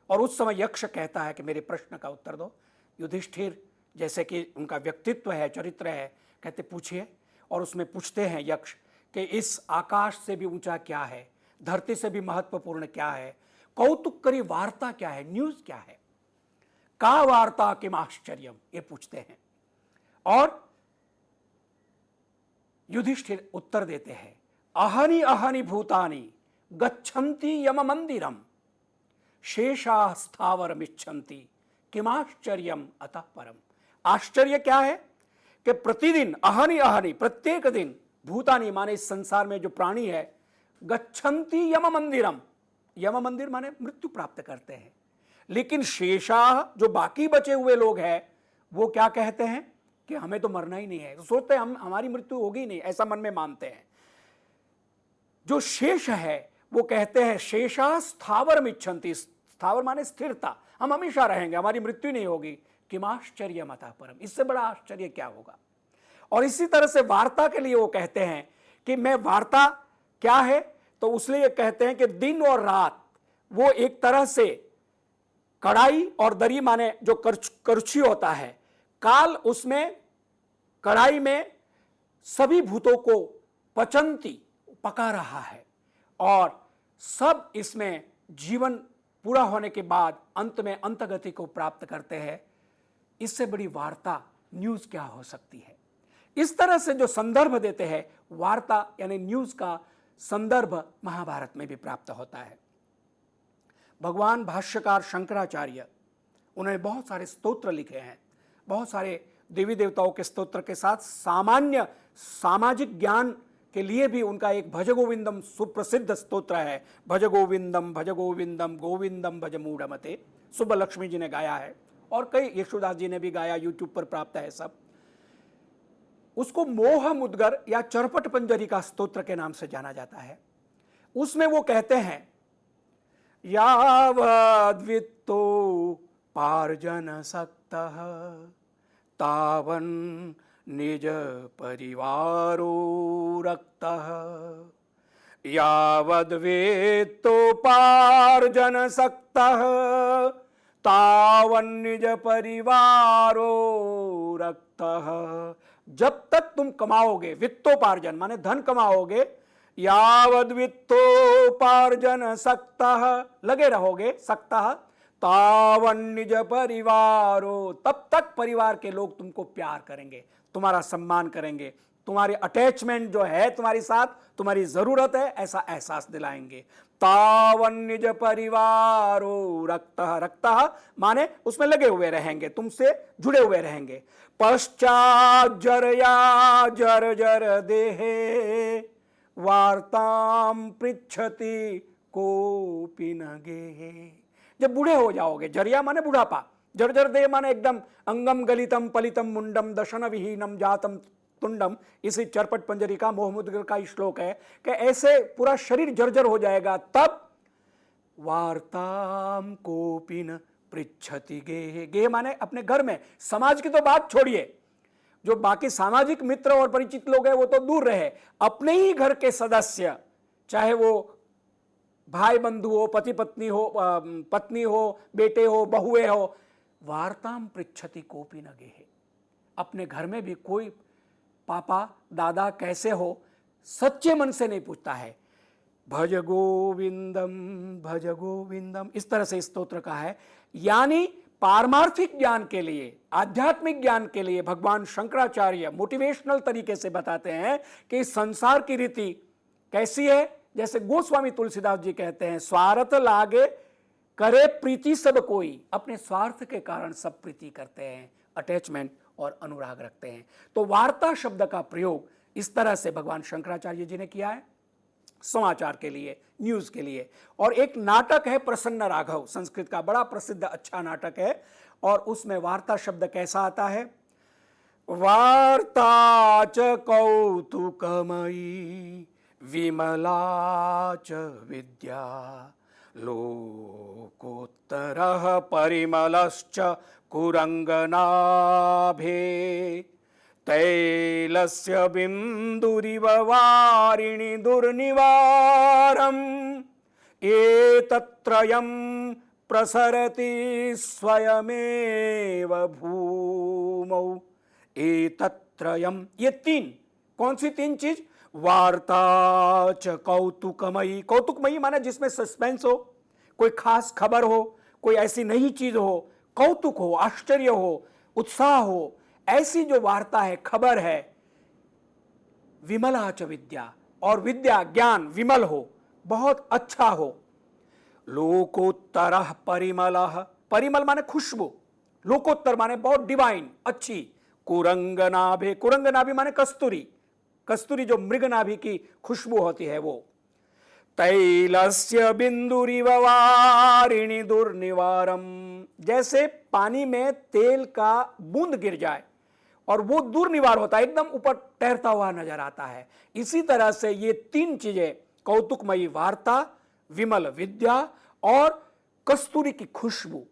और उस समय यक्ष कहता है कि मेरे प्रश्न का उत्तर दो। युधिष्ठिर जैसे कि उनका व्यक्तित्व है, चरित्र है, कहते पूछिए। और उसमें पूछते हैं यक्ष कि इस आकाश से भी ऊंचा क्या है, धरती से भी महत्वपूर्ण क्या है, कौतुक करी वार्ता क्या है, न्यूज क्या है, का वार्ता किम आश्चर्यम, ये पूछते हैं। और युधिष्ठिर उत्तर देते हैं अहनि अहनि भूतानि गच्छन्ति यम मंदिरम शेषा स्थावरमिच्छन्ति किमाश्चर्यम अतः परम। आश्चर्य क्या है कि प्रतिदिन अहनि अहनि, प्रत्येक दिन, भूतानि माने इस संसार में जो प्राणी है, गच्छन्ति यम मंदिरम, यम मंदिर माने मृत्यु प्राप्त करते हैं, लेकिन शेषा जो बाकी बचे हुए लोग हैं वो क्या कहते हैं कि हमें तो मरना ही नहीं है, तो सोचते हैं हमारी मृत्यु होगी नहीं, ऐसा मन में मानते हैं। जो शेष है वो कहते हैं शेषा स्थावर मिच्छन्ति, स्थावर माने स्थिरता, हम हमेशा रहेंगे, हमारी मृत्यु नहीं होगी, किमाश्चर्य अतः परम, इससे बड़ा आश्चर्य क्या होगा। और इसी तरह से वार्ता के लिए वो कहते हैं कि मैं, वार्ता क्या है, तो उसलिए कहते हैं कि दिन और रात वो एक तरह से कड़ाई और दरी माने जो करछी होता है, काल उसमें कड़ाई में सभी भूतों को पचंती, पका रहा है, और सब इसमें जीवन पूरा होने के बाद अंत में अंतगति को प्राप्त करते हैं। इससे बड़ी वार्ता, न्यूज क्या हो सकती है। इस तरह से जो संदर्भ देते हैं, वार्ता यानी न्यूज का संदर्भ महाभारत में भी प्राप्त होता है। भगवान भाष्यकार शंकराचार्य, उन्होंने बहुत सारे स्तोत्र लिखे हैं, बहुत सारे देवी देवताओं के स्तोत्र के साथ सामान्य सामाजिक ज्ञान के लिए भी उनका एक भज गोविंदम सुप्रसिद्ध स्तोत्र है। भज गोविंदम गोविंदम भज मूढ़मते, सुब्बलक्ष्मी जी ने गाया है और कई यशोदास जी ने भी गाया, यूट्यूब पर प्राप्त है सब। उसको मोह मुद्गर या चरपट पंजरी का स्तोत्र के नाम से जाना जाता है। उसमें वो कहते हैं यावद्वित्तो पार्जन सक्तः तावन् निज परिवारो रक्तः यावद्वेत्तोपार्जन सक्तः तावन् निज परिवारो रक्तः। जब तक तुम कमाओगे, वित्तोपार्जन माने धन कमाओगे, यावद वित्तोपार्जन सक्तः लगे रहोगे, सक्तः तावन् निज परिवारो, तब तक परिवार के लोग तुमको प्यार करेंगे, तुम्हारा सम्मान करेंगे, तुम्हारी अटैचमेंट जो है तुम्हारे साथ, तुम्हारी जरूरत है ऐसा एहसास दिलाएंगे। तावन् निज परिवारो रक्तः, रक्तः माने उसमें लगे हुए रहेंगे, तुमसे जुड़े हुए रहेंगे। पश्चात् जरया जर्जर देहे वार्तां पृच्छति कोपि न गेहे। जब बूढ़े हो जाओगे, जरिया माने बुढ़ापा, जर्जर देह माने एकदम अंगम गलितम पलितम मुंडम दशन विहीनम जातम तुंडम, इसी चरपट पंजरी का मोहमुद्गर का श्लोक है कि ऐसे पूरा शरीर जर्जर हो जाएगा, तब वार्ताम कोपि न पृच्छति गेहे। गेह माने अपने घर में, समाज की तो बात छोड़िए, जो बाकी सामाजिक मित्र और परिचित लोग हैं वो तो दूर रहे, अपने ही घर के सदस्य, चाहे वो भाई बंधु हो, पति पत्नी हो, पत्नी हो, बेटे हो, बहुए हो, वार्ताम पृच्छति कोपि न गेहे। अपने घर में भी कोई पापा दादा कैसे हो सच्चे मन से नहीं पूछता है। भज गोविंदम, इस तरह से स्तोत्र का है। यानी पारमार्थिक ज्ञान के लिए, आध्यात्मिक ज्ञान के लिए भगवान शंकराचार्य मोटिवेशनल तरीके से बताते हैं कि संसार की रीति कैसी है। जैसे गोस्वामी तुलसीदास जी कहते हैं, स्वार्थ लागे करे प्रीति सब कोई, अपने स्वार्थ के कारण सब प्रीति करते हैं, अटैचमेंट और अनुराग रखते हैं। तो वार्ता शब्द का प्रयोग इस तरह से भगवान शंकराचार्य जी ने किया है समाचार के लिए, न्यूज के लिए। और एक नाटक है प्रसन्न राघव, संस्कृत का बड़ा प्रसिद्ध अच्छा नाटक है, और उसमें वार्ता शब्द कैसा आता है। वार्ता च कौतुकमयी विमला च विद्या लोकोत्तरः परिमलश्च कुरंगनाभे तैलस्य बिंदुरिव वारिणि दुर्निवारम् एतत्त्रयं प्रसरति स्वयमेव भूमौ। एतत्त्रयम्, ये तीन, कौन सी तीन चीज। वार्ता च कौतुकमयी, कौतुकमयी माने जिसमें सस्पेंस हो, कोई खास खबर हो, कोई ऐसी नई चीज हो, कौतुक हो, आश्चर्य हो, उत्साह हो, ऐसी जो वार्ता है, खबर है। विमला च विद्या, और विद्या ज्ञान विमल हो, बहुत अच्छा हो। लोकोत्तरः परिमलः, परिमल माने खुशबू, लोकोत्तर माने बहुत डिवाइन, अच्छी। कुरंगनाभे, कुरंगनाभि माने कस्तूरी, कस्तूरी जो मृगनाभि की खुशबू होती है वो। तैलस्य बिंदुरिव वारिणि दुर्निवारम, जैसे पानी में तेल का बूंद गिर जाए और वो दुर्निवार होता है, एकदम ऊपर तैरता हुआ नजर आता है। इसी तरह से ये तीन चीजें, कौतुकमयी वार्ता, विमल विद्या और कस्तूरी की खुशबू,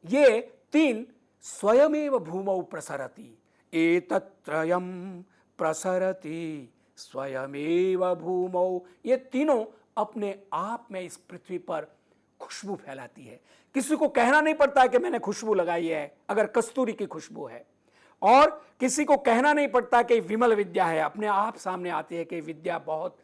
ये तीन स्वयमेव भूमौ प्रसरति। एतत्त्रयं प्रसरति स्वयमेव भूमौ, ये तीनों अपने आप में इस पृथ्वी पर खुशबू फैलाती है। किसी को कहना नहीं पड़ता है कि मैंने खुशबू लगाई है, अगर कस्तूरी की खुशबू है, और किसी को कहना नहीं पड़ता कि विमल विद्या है, अपने आप सामने आती है कि विद्या बहुत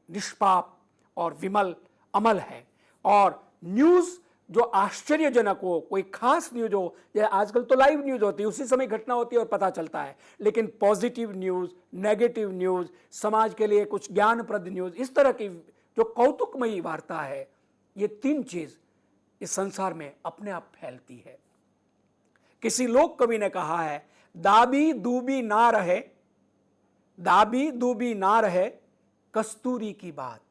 निष्पाप और विमल अमल है। और न्यूज जो आश्चर्यजनक हो, कोई खास न्यूज हो, या आजकल तो लाइव न्यूज होती है, उसी समय घटना होती है और पता चलता है, लेकिन पॉजिटिव न्यूज, नेगेटिव न्यूज, समाज के लिए कुछ ज्ञानप्रद न्यूज, इस तरह की जो कौतुकमयी वार्ता है, ये तीन चीज इस संसार में अपने आप फैलती है। किसी लोक कवि ने कहा है, दाबी दूबी ना रहे, दाबी दूबी ना रहे कस्तूरी की बात।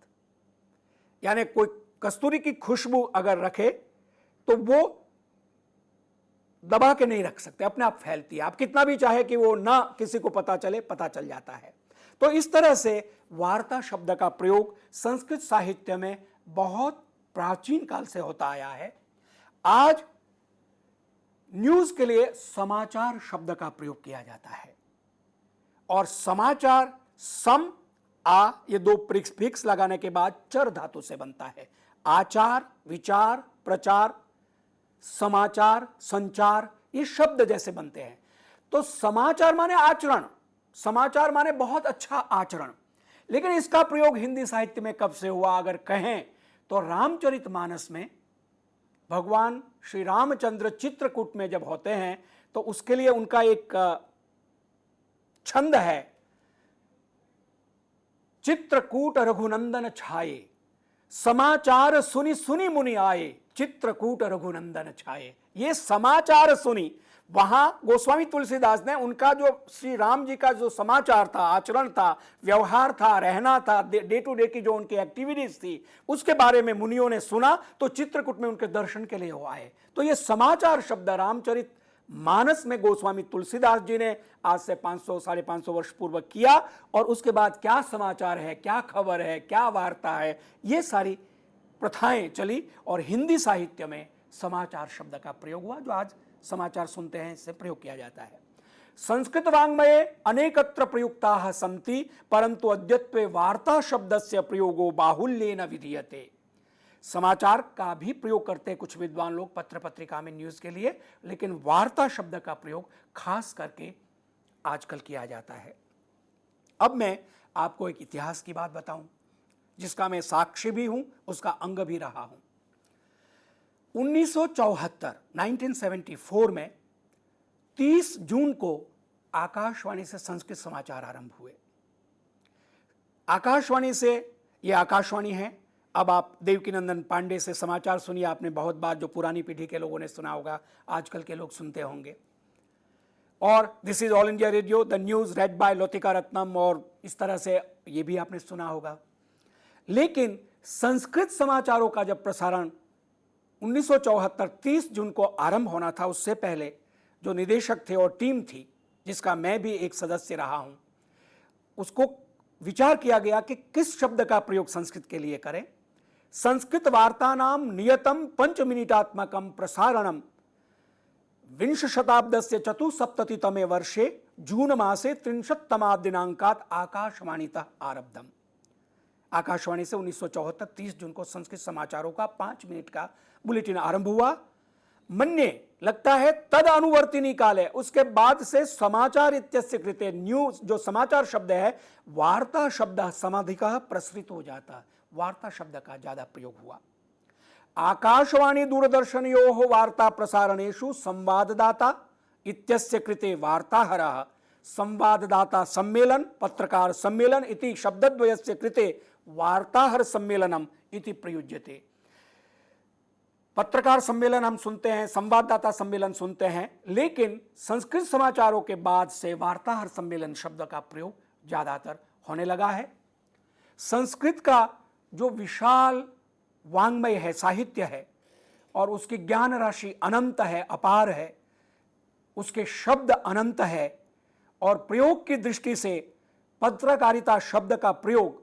यानी कोई कस्तूरी की खुशबू अगर रखे तो वो दबा के नहीं रख सकते, अपने आप फैलती है। आप कितना भी चाहे कि वो ना किसी को पता चले, पता चल जाता है। तो इस तरह से वार्ता शब्द का प्रयोग संस्कृत साहित्य में बहुत प्राचीन काल से होता आया है। आज न्यूज के लिए समाचार शब्द का प्रयोग किया जाता है और समाचार सम आ ये दो प्रीफिक्स लगाने के बाद चर धातु से बनता है। आचार, विचार, प्रचार, समाचार, संचार ये शब्द जैसे बनते हैं। तो समाचार माने आचरण, समाचार माने बहुत अच्छा आचरण। लेकिन इसका प्रयोग हिंदी साहित्य में कब से हुआ अगर कहें तो रामचरितमानस में भगवान श्री रामचंद्र चित्रकूट में जब होते हैं तो उसके लिए उनका एक छंद है, चित्रकूट रघुनंदन छाये, समाचार सुनी सुनी मुनि आए, चित्रकूट रघुनंदन छाये। ये समाचार सुनी, वहां गोस्वामी तुलसीदास ने उनका जो श्री राम जी का जो समाचार था, आचरण था, व्यवहार था, रहना था, डे टू डे की जो उनकी एक्टिविटीज थी उसके बारे में मुनियों ने सुना तो चित्रकूट में उनके दर्शन के लिए वो आए। तो ये समाचार शब्द रामचरित मानस में गोस्वामी तुलसीदास जी ने आज से 500 550 वर्ष पूर्व किया और उसके बाद क्या समाचार है, क्या खबर है, क्या वार्ता है, ये सारी प्रथाएं चली और हिंदी साहित्य में समाचार शब्द का प्रयोग हुआ। जो आज समाचार सुनते हैं इससे प्रयोग किया जाता है। संस्कृत वाङ्मये अनेकत्र प्रयुक्ताः सन्ति परंतु अद्यत्वे वार्ता शब्दस्य प्रयोगो बाहुल्येन विधीयते। समाचार का भी प्रयोग करते हैं कुछ विद्वान लोग पत्र पत्रिका में न्यूज के लिए, लेकिन वार्ता शब्द का प्रयोग खास करके आजकल किया जाता है। अब मैं आपको एक इतिहास की बात बताऊं जिसका मैं साक्षी भी हूं, उसका अंग भी रहा हूं। 1974 में 30 जून को आकाशवाणी से संस्कृत समाचार आरंभ हुए। आकाशवाणी से, ये आकाशवाणी है, अब आप देवकीनंदन पांडे से समाचार सुनिए, आपने बहुत बार, जो पुरानी पीढ़ी के लोगों ने सुना होगा, आजकल के लोग सुनते होंगे। और this is All India Radio, the news read by Latika Ratnam, और इस तरह से ये भी आपने सुना होगा। लेकिन संस्कृत समाचारों का जब प्रसारण 1974 30 जून को आरंभ होना था, उससे पहले जो निदेशक थे और टीम थी जिसका मैं भी एक सदस्य रहा हूं, उसको विचार किया गया कि किस शब्द का प्रयोग संस्कृत के लिए करें। संस्कृत वार्तानाम नियतम 5 मिनिटात्मकम प्रसारणम विंश शताब्दस्य 74तमे वर्षे जून मासे 30तमात् दिनांकात् आकाशवाणीतः आरब्धम। आकाशवाणी से 1974 30 जून को संस्कृत समाचारों का 5 मिनट का बुलेटिन आरंभ हुआ। मन्ये, लगता है तद अनुवर्तिनी काले, उसके बाद से समाचार इत्यस्य कृते, न्यूज जो समाचार शब्द है, वार्ता शब्द समाधिकः प्रसृत हो जाता, वार्ता शब्द का ज्यादा प्रयोग हुआ। आकाशवाणी दूरदर्शनयोः वार्ता प्रसारणेषु संवाददाता इत्यस्य कृते वार्ताहरः, संवाददाता सम्मेलन, पत्रकार सम्मेलन इति शब्दद्वयस्य कृते वार्ताहर सम्मेलनम इति प्रयुज्यते। पत्रकार सम्मेलन हम सुनते हैं, संवाददाता सम्मेलन सुनते हैं, लेकिन संस्कृत समाचारों के बाद से वार्ताहर सम्मेलन शब्द का प्रयोग ज्यादातर होने लगा है। संस्कृत का जो विशाल वाङ्मय है, साहित्य है, और उसकी ज्ञान राशि अनंत है, अपार है, उसके शब्द अनंत है, और प्रयोग की दृष्टि से पत्रकारिता शब्द का प्रयोग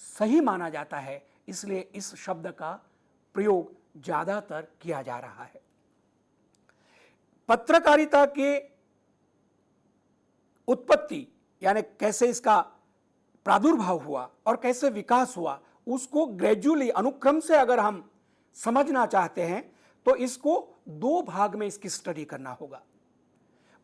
सही माना जाता है, इसलिए इस शब्द का प्रयोग ज्यादातर किया जा रहा है। पत्रकारिता के उत्पत्ति यानी कैसे इसका प्रादुर्भाव हुआ और कैसे विकास हुआ, उसको ग्रेजुअली, अनुक्रम से अगर हम समझना चाहते हैं तो इसको 2 भाग में इसकी स्टडी करना होगा।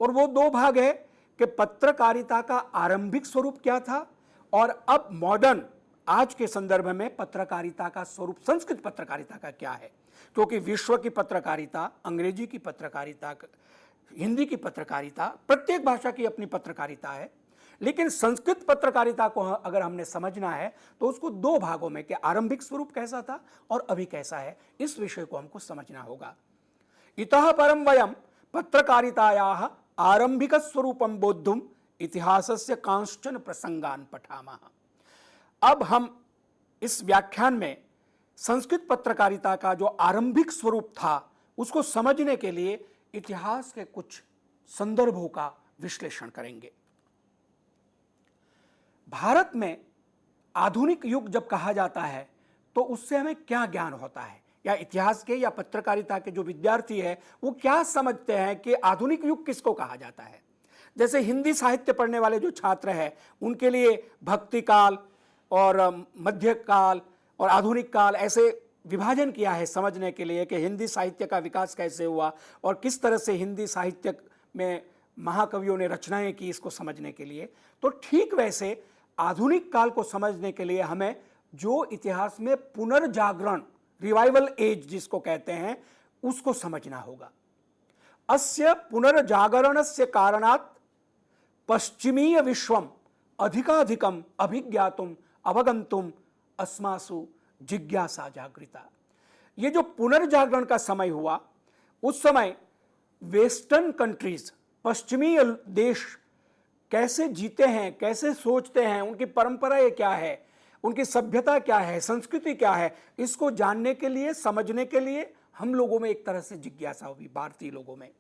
और वो 2 भाग है कि पत्रकारिता का आरंभिक स्वरूप क्या था और अब मॉडर्न आज के संदर्भ में पत्रकारिता का स्वरूप संस्कृत पत्रकारिता का क्या है। क्योंकि विश्व की पत्रकारिता, अंग्रेजी की पत्रकारिता, हिंदी की पत्रकारिता, प्रत्येक भाषा की अपनी पत्रकारिता है, लेकिन संस्कृत पत्रकारिता को अगर हमने समझना है तो उसको 2 भागों में, कि आरंभिक स्वरूप कैसा था और अभी कैसा है, इस विषय को हमको समझना होगा। इतः परम वयम पत्रकारितायाः आरंभिक स्वरूपम बोद्धुम इतिहासस्य कांश्चन प्रसंगान पठामः। अब हम इस व्याख्यान में संस्कृत पत्रकारिता का जो आरंभिक स्वरूप था उसको समझने के लिए इतिहास के कुछ संदर्भों का विश्लेषण करेंगे। भारत में आधुनिक युग जब कहा जाता है तो उससे हमें क्या ज्ञान होता है, या इतिहास के या पत्रकारिता के जो विद्यार्थी है वो क्या समझते हैं कि आधुनिक युग किसको कहा जाता है। जैसे हिंदी साहित्य पढ़ने वाले जो छात्र हैं उनके लिए भक्ति काल और मध्य काल और आधुनिक काल ऐसे विभाजन किया है समझने के लिए कि हिंदी साहित्य का विकास कैसे हुआ और किस तरह से हिंदी साहित्य में महाकवियों ने रचनाएं की, इसको समझने के लिए। तो ठीक वैसे आधुनिक काल को समझने के लिए हमें जो इतिहास में पुनर्जागरण, रिवाइवल एज जिसको कहते हैं, उसको समझना होगा। अस्य पुनर्जागरणस्य कारणात् पश्चिमीय विश्वम अधिकाधिकम अभिज्ञातुम अवगंतुम अस्मासु जिज्ञासा जागृता। ये जो पुनर्जागरण का समय हुआ, उस समय वेस्टर्न कंट्रीज, पश्चिमी देश कैसे जीते हैं, कैसे सोचते हैं, उनकी परंपराएं क्या है, उनकी सभ्यता क्या है, संस्कृति क्या है, इसको जानने के लिए, समझने के लिए हम लोगों में एक तरह से जिज्ञासा हुई, भारतीय लोगों में।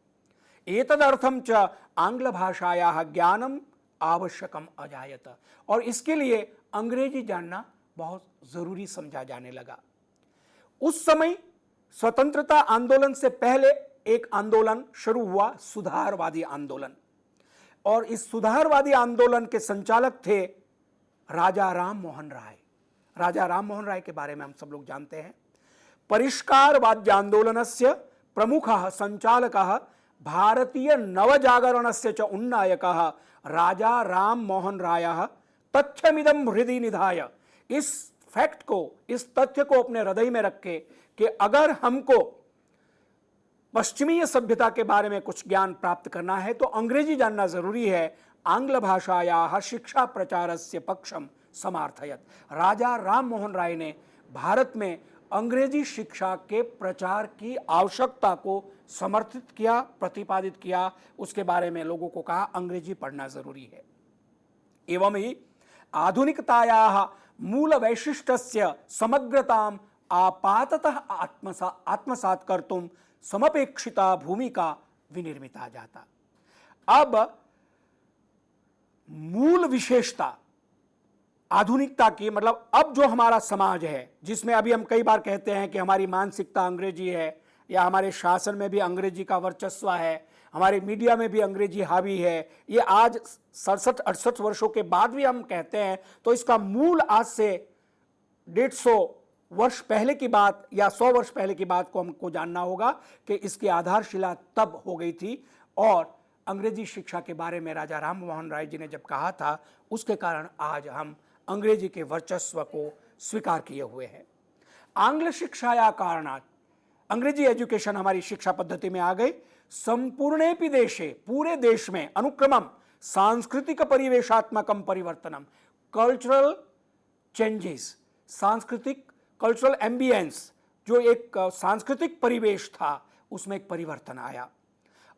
एतदर्थम च आंग्ल भाषायाः ज्ञानम आवश्यकम अजायत, और इसके लिए अंग्रेजी जानना बहुत जरूरी समझा जाने लगा। उस समय स्वतंत्रता आंदोलन से पहले एक आंदोलन शुरू हुआ, सुधारवादी आंदोलन, और इस सुधारवादी आंदोलन के संचालक थे राजा राम मोहन राय। राजा राम मोहन राय के बारे में हम सब लोग जानते हैं। परिष्कारवाद्य आंदोलनस्य प्रमुखः संचालकः भारतीय नवजागरणस्य च उन्नायकः राजा राम मोहन रायः तथ्यमिदं हृदि निधाय, इस फैक्ट को, इस तथ्य को अपने हृदय में रखे कि अगर हमको पश्चिमीय सभ्यता के बारे में कुछ ज्ञान प्राप्त करना है तो अंग्रेजी जानना जरूरी है। आंग्ल भाषायाः शिक्षा प्रचारस्य पक्षम समार्थयत। राजा राम मोहन राय ने भारत में अंग्रेजी शिक्षा के प्रचार की आवश्यकता को समर्थित किया, प्रतिपादित किया, उसके बारे में लोगों को कहा अंग्रेजी पढ़ना जरूरी है। एवं ही आधुनिकतायाः मूल वैशिष्ट्यस्य समग्रताम आपाततः आत्मसात कर्तुम समपेक्षिता भूमिका विनिर्मिता जाता। अब मूल विशेषता आधुनिकता की, मतलब अब जो हमारा समाज है, जिसमें अभी हम कई बार कहते हैं कि हमारी मानसिकता अंग्रेजी है, या हमारे शासन में भी अंग्रेजी का वर्चस्व है, हमारे मीडिया में भी अंग्रेजी हावी है, ये आज 67-68 वर्षों के बाद भी हम कहते हैं, तो इसका मूल आज से 150 वर्ष पहले की बात या 100 वर्ष पहले की बात को हमको जानना होगा कि इसकी आधारशिला तब हो गई थी। और अंग्रेजी शिक्षा के बारे में राजा राम मोहन राय जी ने जब कहा था, उसके कारण आज हम अंग्रेजी के वर्चस्व को स्वीकार किए हुए हैं। आंग्ल शिक्षाया कारणात्, अंग्रेजी एजुकेशन हमारी शिक्षा पद्धति में आ गई। संपूर्णेपि देशे, पूरे देश में अनुक्रमम सांस्कृतिक परिवेशात्मकम परिवर्तनम, कल्चरल चेंजेस, सांस्कृतिक कल्चरल एम्बियंस, जो एक सांस्कृतिक परिवेश था, उसमें एक परिवर्तन आया।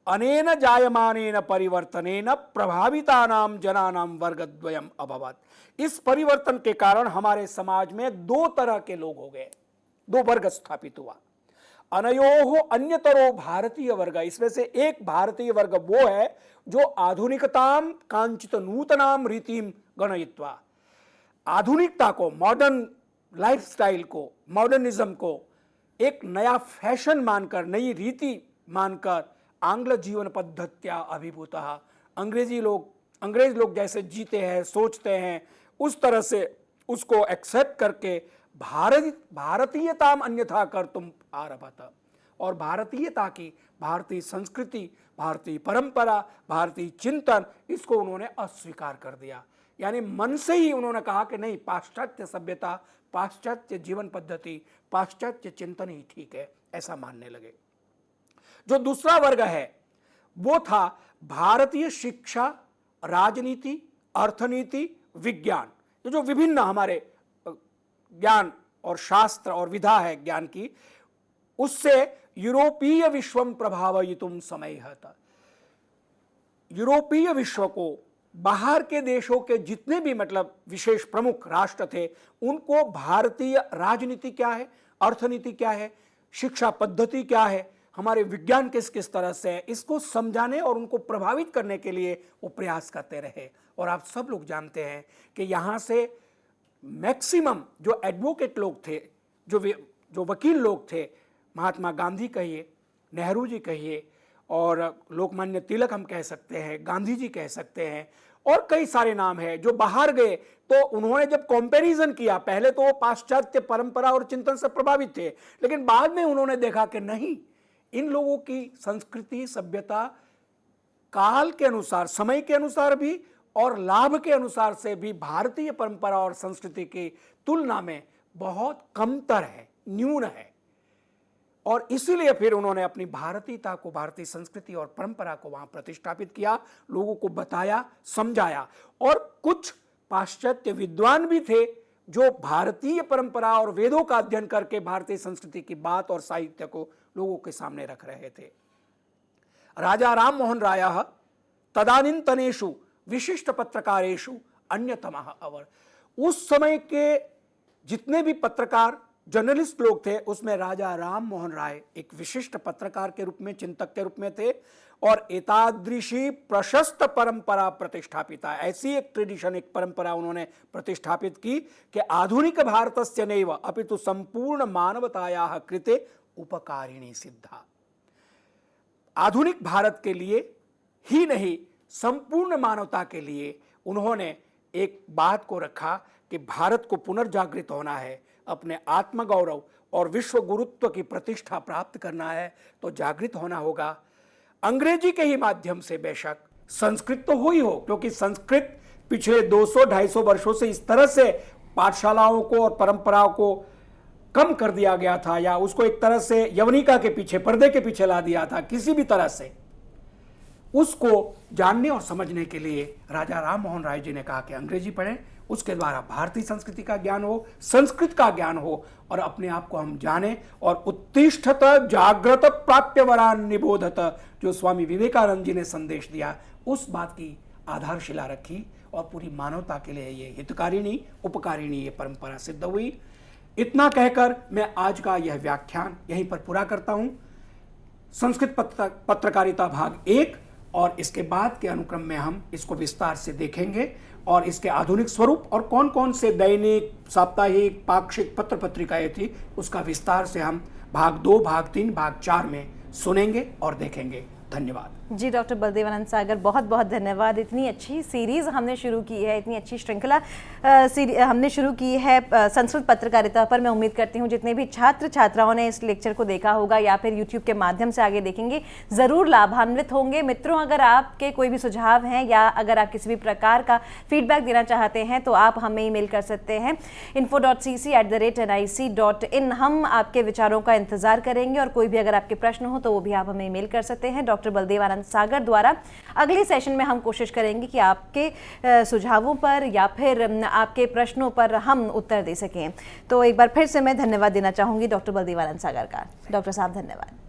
अनेन जायमानेन परिवर्तनेन प्रभावितानां जनानां वर्गद्वयम् अभवत्। इस परिवर्तन के कारण हमारे समाज में दो तरह के लोग हो गए, दो वर्ग स्थापित हुआ। अनयोः अन्यतरो भारतीय वर्ग, इसमें से एक भारतीय वर्ग वो है जो आधुनिकतां कांचित नूतनां रीतिं गणयित्वा, आधुनिकता को, मॉडर्न लाइफस्टाइल को, मॉडर्निज्म को एक नया फैशन मानकर, नई रीति मानकर आंग्ल जीवन पद्धत्या अभिभूतः, अंग्रेज लोग जैसे जीते हैं, सोचते हैं, उस तरह से उसको एक्सेप्ट करके भारतीयताम अन्यथा कर्तुम आरभत, और भारतीयता की, भारतीय संस्कृति, भारतीय परंपरा, भारतीय चिंतन, इसको उन्होंने अस्वीकार कर दिया। यानी मन से ही उन्होंने कहा कि नहीं, पाश्चात्य सभ्यता, पाश्चात्य जीवन पद्धति, पाश्चात्य चिंतन ही ठीक है, ऐसा मानने लगे। जो दूसरा वर्ग है वो था भारतीय शिक्षा, राजनीति, अर्थनीति, विज्ञान, ये जो विभिन्न हमारे ज्ञान और शास्त्र और विधा है ज्ञान की, उससे यूरोपीय विश्वम प्रभावयितुम समयः। यूरोपीय विश्व को, बाहर के देशों के जितने भी मतलब विशेष प्रमुख राष्ट्र थे, उनको भारतीय राजनीति क्या है, अर्थनीति क्या है, शिक्षा पद्धति क्या है, हमारे विज्ञान किस किस तरह से है, इसको समझाने और उनको प्रभावित करने के लिए वो प्रयास करते रहे। और आप सब लोग जानते हैं कि यहाँ से मैक्सिमम जो एडवोकेट लोग थे, जो जो वकील लोग थे, महात्मा गांधी कहिए, नेहरू जी कहिए, और लोकमान्य तिलक हम कह सकते हैं, गांधी जी कह सकते हैं, और कई सारे नाम हैं जो बाहर गए तो उन्होंने जब कंपैरिजन किया, पहले तो वो पाश्चात्य परंपरा और चिंतन से प्रभावित थे, लेकिन बाद में उन्होंने देखा कि नहीं, इन लोगों की संस्कृति सभ्यता काल के अनुसार, समय के अनुसार भी और लाभ के अनुसार से भी भारतीय परंपरा और संस्कृति की तुलना में बहुत कमतर है, न्यून है। और इसीलिए फिर उन्होंने अपनी भारतीयता को, भारतीय संस्कृति और परंपरा को वहां प्रतिष्ठापित किया, लोगों को बताया, समझाया। और कुछ पाश्चात्य विद्वान भी थे जो भारतीय परंपरा और वेदों का अध्ययन करके भारतीय संस्कृति की बात और साहित्य को लोगों के सामने रख रहे थे। राजा राम मोहन रायः तदानीन्तनेषु विशिष्ट पत्रकारेषु अन्यतमः अवर। उस समय के जितने भी पत्रकार, जर्नलिस्ट लोग थे, उसमें राजा राम मोहन राय एक विशिष्ट पत्रकार के रूप में, चिंतक के रूप में थे। और एतादृशी प्रशस्त परंपरा प्रतिष्ठापिता, ऐसी एक ट्रेडिशन, एक परंपरा उन्होंने प्रतिष्ठापित की कि आधुनिक भारतस्य नैव अपितु संपूर्ण मानवतायाः कृते उपकारिणी सिद्धा। आधुनिक भारत के लिए ही नहीं, संपूर्ण मानवता के लिए उन्होंने एक बात को रखा कि भारत को पुनर्जागृत होना है, अपने आत्मगौरव और विश्व गुरुत्व की प्रतिष्ठा प्राप्त करना है, तो जागृत होना होगा अंग्रेजी के ही माध्यम से। बेशक संस्कृत तो हुई हो, क्योंकि संस्कृत पिछले 200-250 वर्षों से इस तरह से पाठशालाओं को और परंपराओं को कम कर दिया गया था, या उसको एक तरह से यवनिका के पीछे, पर्दे के पीछे ला दिया था। किसी भी तरह से उसको जानने और समझने के लिए राजा राम मोहन राय जी ने कहा कि अंग्रेजी पढ़ें, उसके द्वारा भारतीय संस्कृति का ज्ञान हो, संस्कृत का ज्ञान हो, और अपने आप को हम जाने। और उत्तिष्ठत जागृत प्राप्यवरान निबोधत, जो स्वामी विवेकानंद जी ने संदेश दिया, उस बात की आधारशिला रखी और पूरी मानवता के लिए ये हितकारिणी, उपकारिणी ये परंपरा सिद्ध हुई। इतना कहकर मैं आज का यह व्याख्यान यहीं पर पूरा करता हूं। संस्कृत पत्रकारिता भाग 1, और इसके बाद के अनुक्रम में हम इसको विस्तार से देखेंगे और इसके आधुनिक स्वरूप और कौन कौन से दैनिक, साप्ताहिक, पाक्षिक पत्र पत्रिकाएं थी, उसका विस्तार से हम भाग 2, भाग 3, भाग 4 में सुनेंगे और देखेंगे। धन्यवाद जी डॉक्टर बलदेवानंद सागर, बहुत बहुत धन्यवाद। इतनी अच्छी सीरीज़ हमने शुरू की है, इतनी अच्छी श्रृंखला हमने शुरू की है संस्कृत पत्रकारिता पर। मैं उम्मीद करती हूँ जितने भी छात्र छात्राओं ने इस लेक्चर को देखा होगा या फिर यूट्यूब के माध्यम से आगे देखेंगे, ज़रूर लाभान्वित होंगे। मित्रों, अगर आपके कोई भी सुझाव हैं या अगर आप किसी भी प्रकार का फीडबैक देना चाहते हैं तो आप हमें ईमेल कर सकते हैं info.cc@nic.in। हम आपके विचारों का इंतज़ार करेंगे और कोई भी अगर आपके प्रश्न हो तो वो भी आप हमें ईमेल कर सकते हैं। डॉक्टर बलदेवानंद सागर द्वारा अगले सेशन में हम कोशिश करेंगे कि आपके सुझावों पर या फिर आपके प्रश्नों पर हम उत्तर दे सकें। तो एक बार फिर से मैं धन्यवाद देना चाहूँगी डॉक्टर बलदेवानंद सागर का। डॉक्टर साहब धन्यवाद।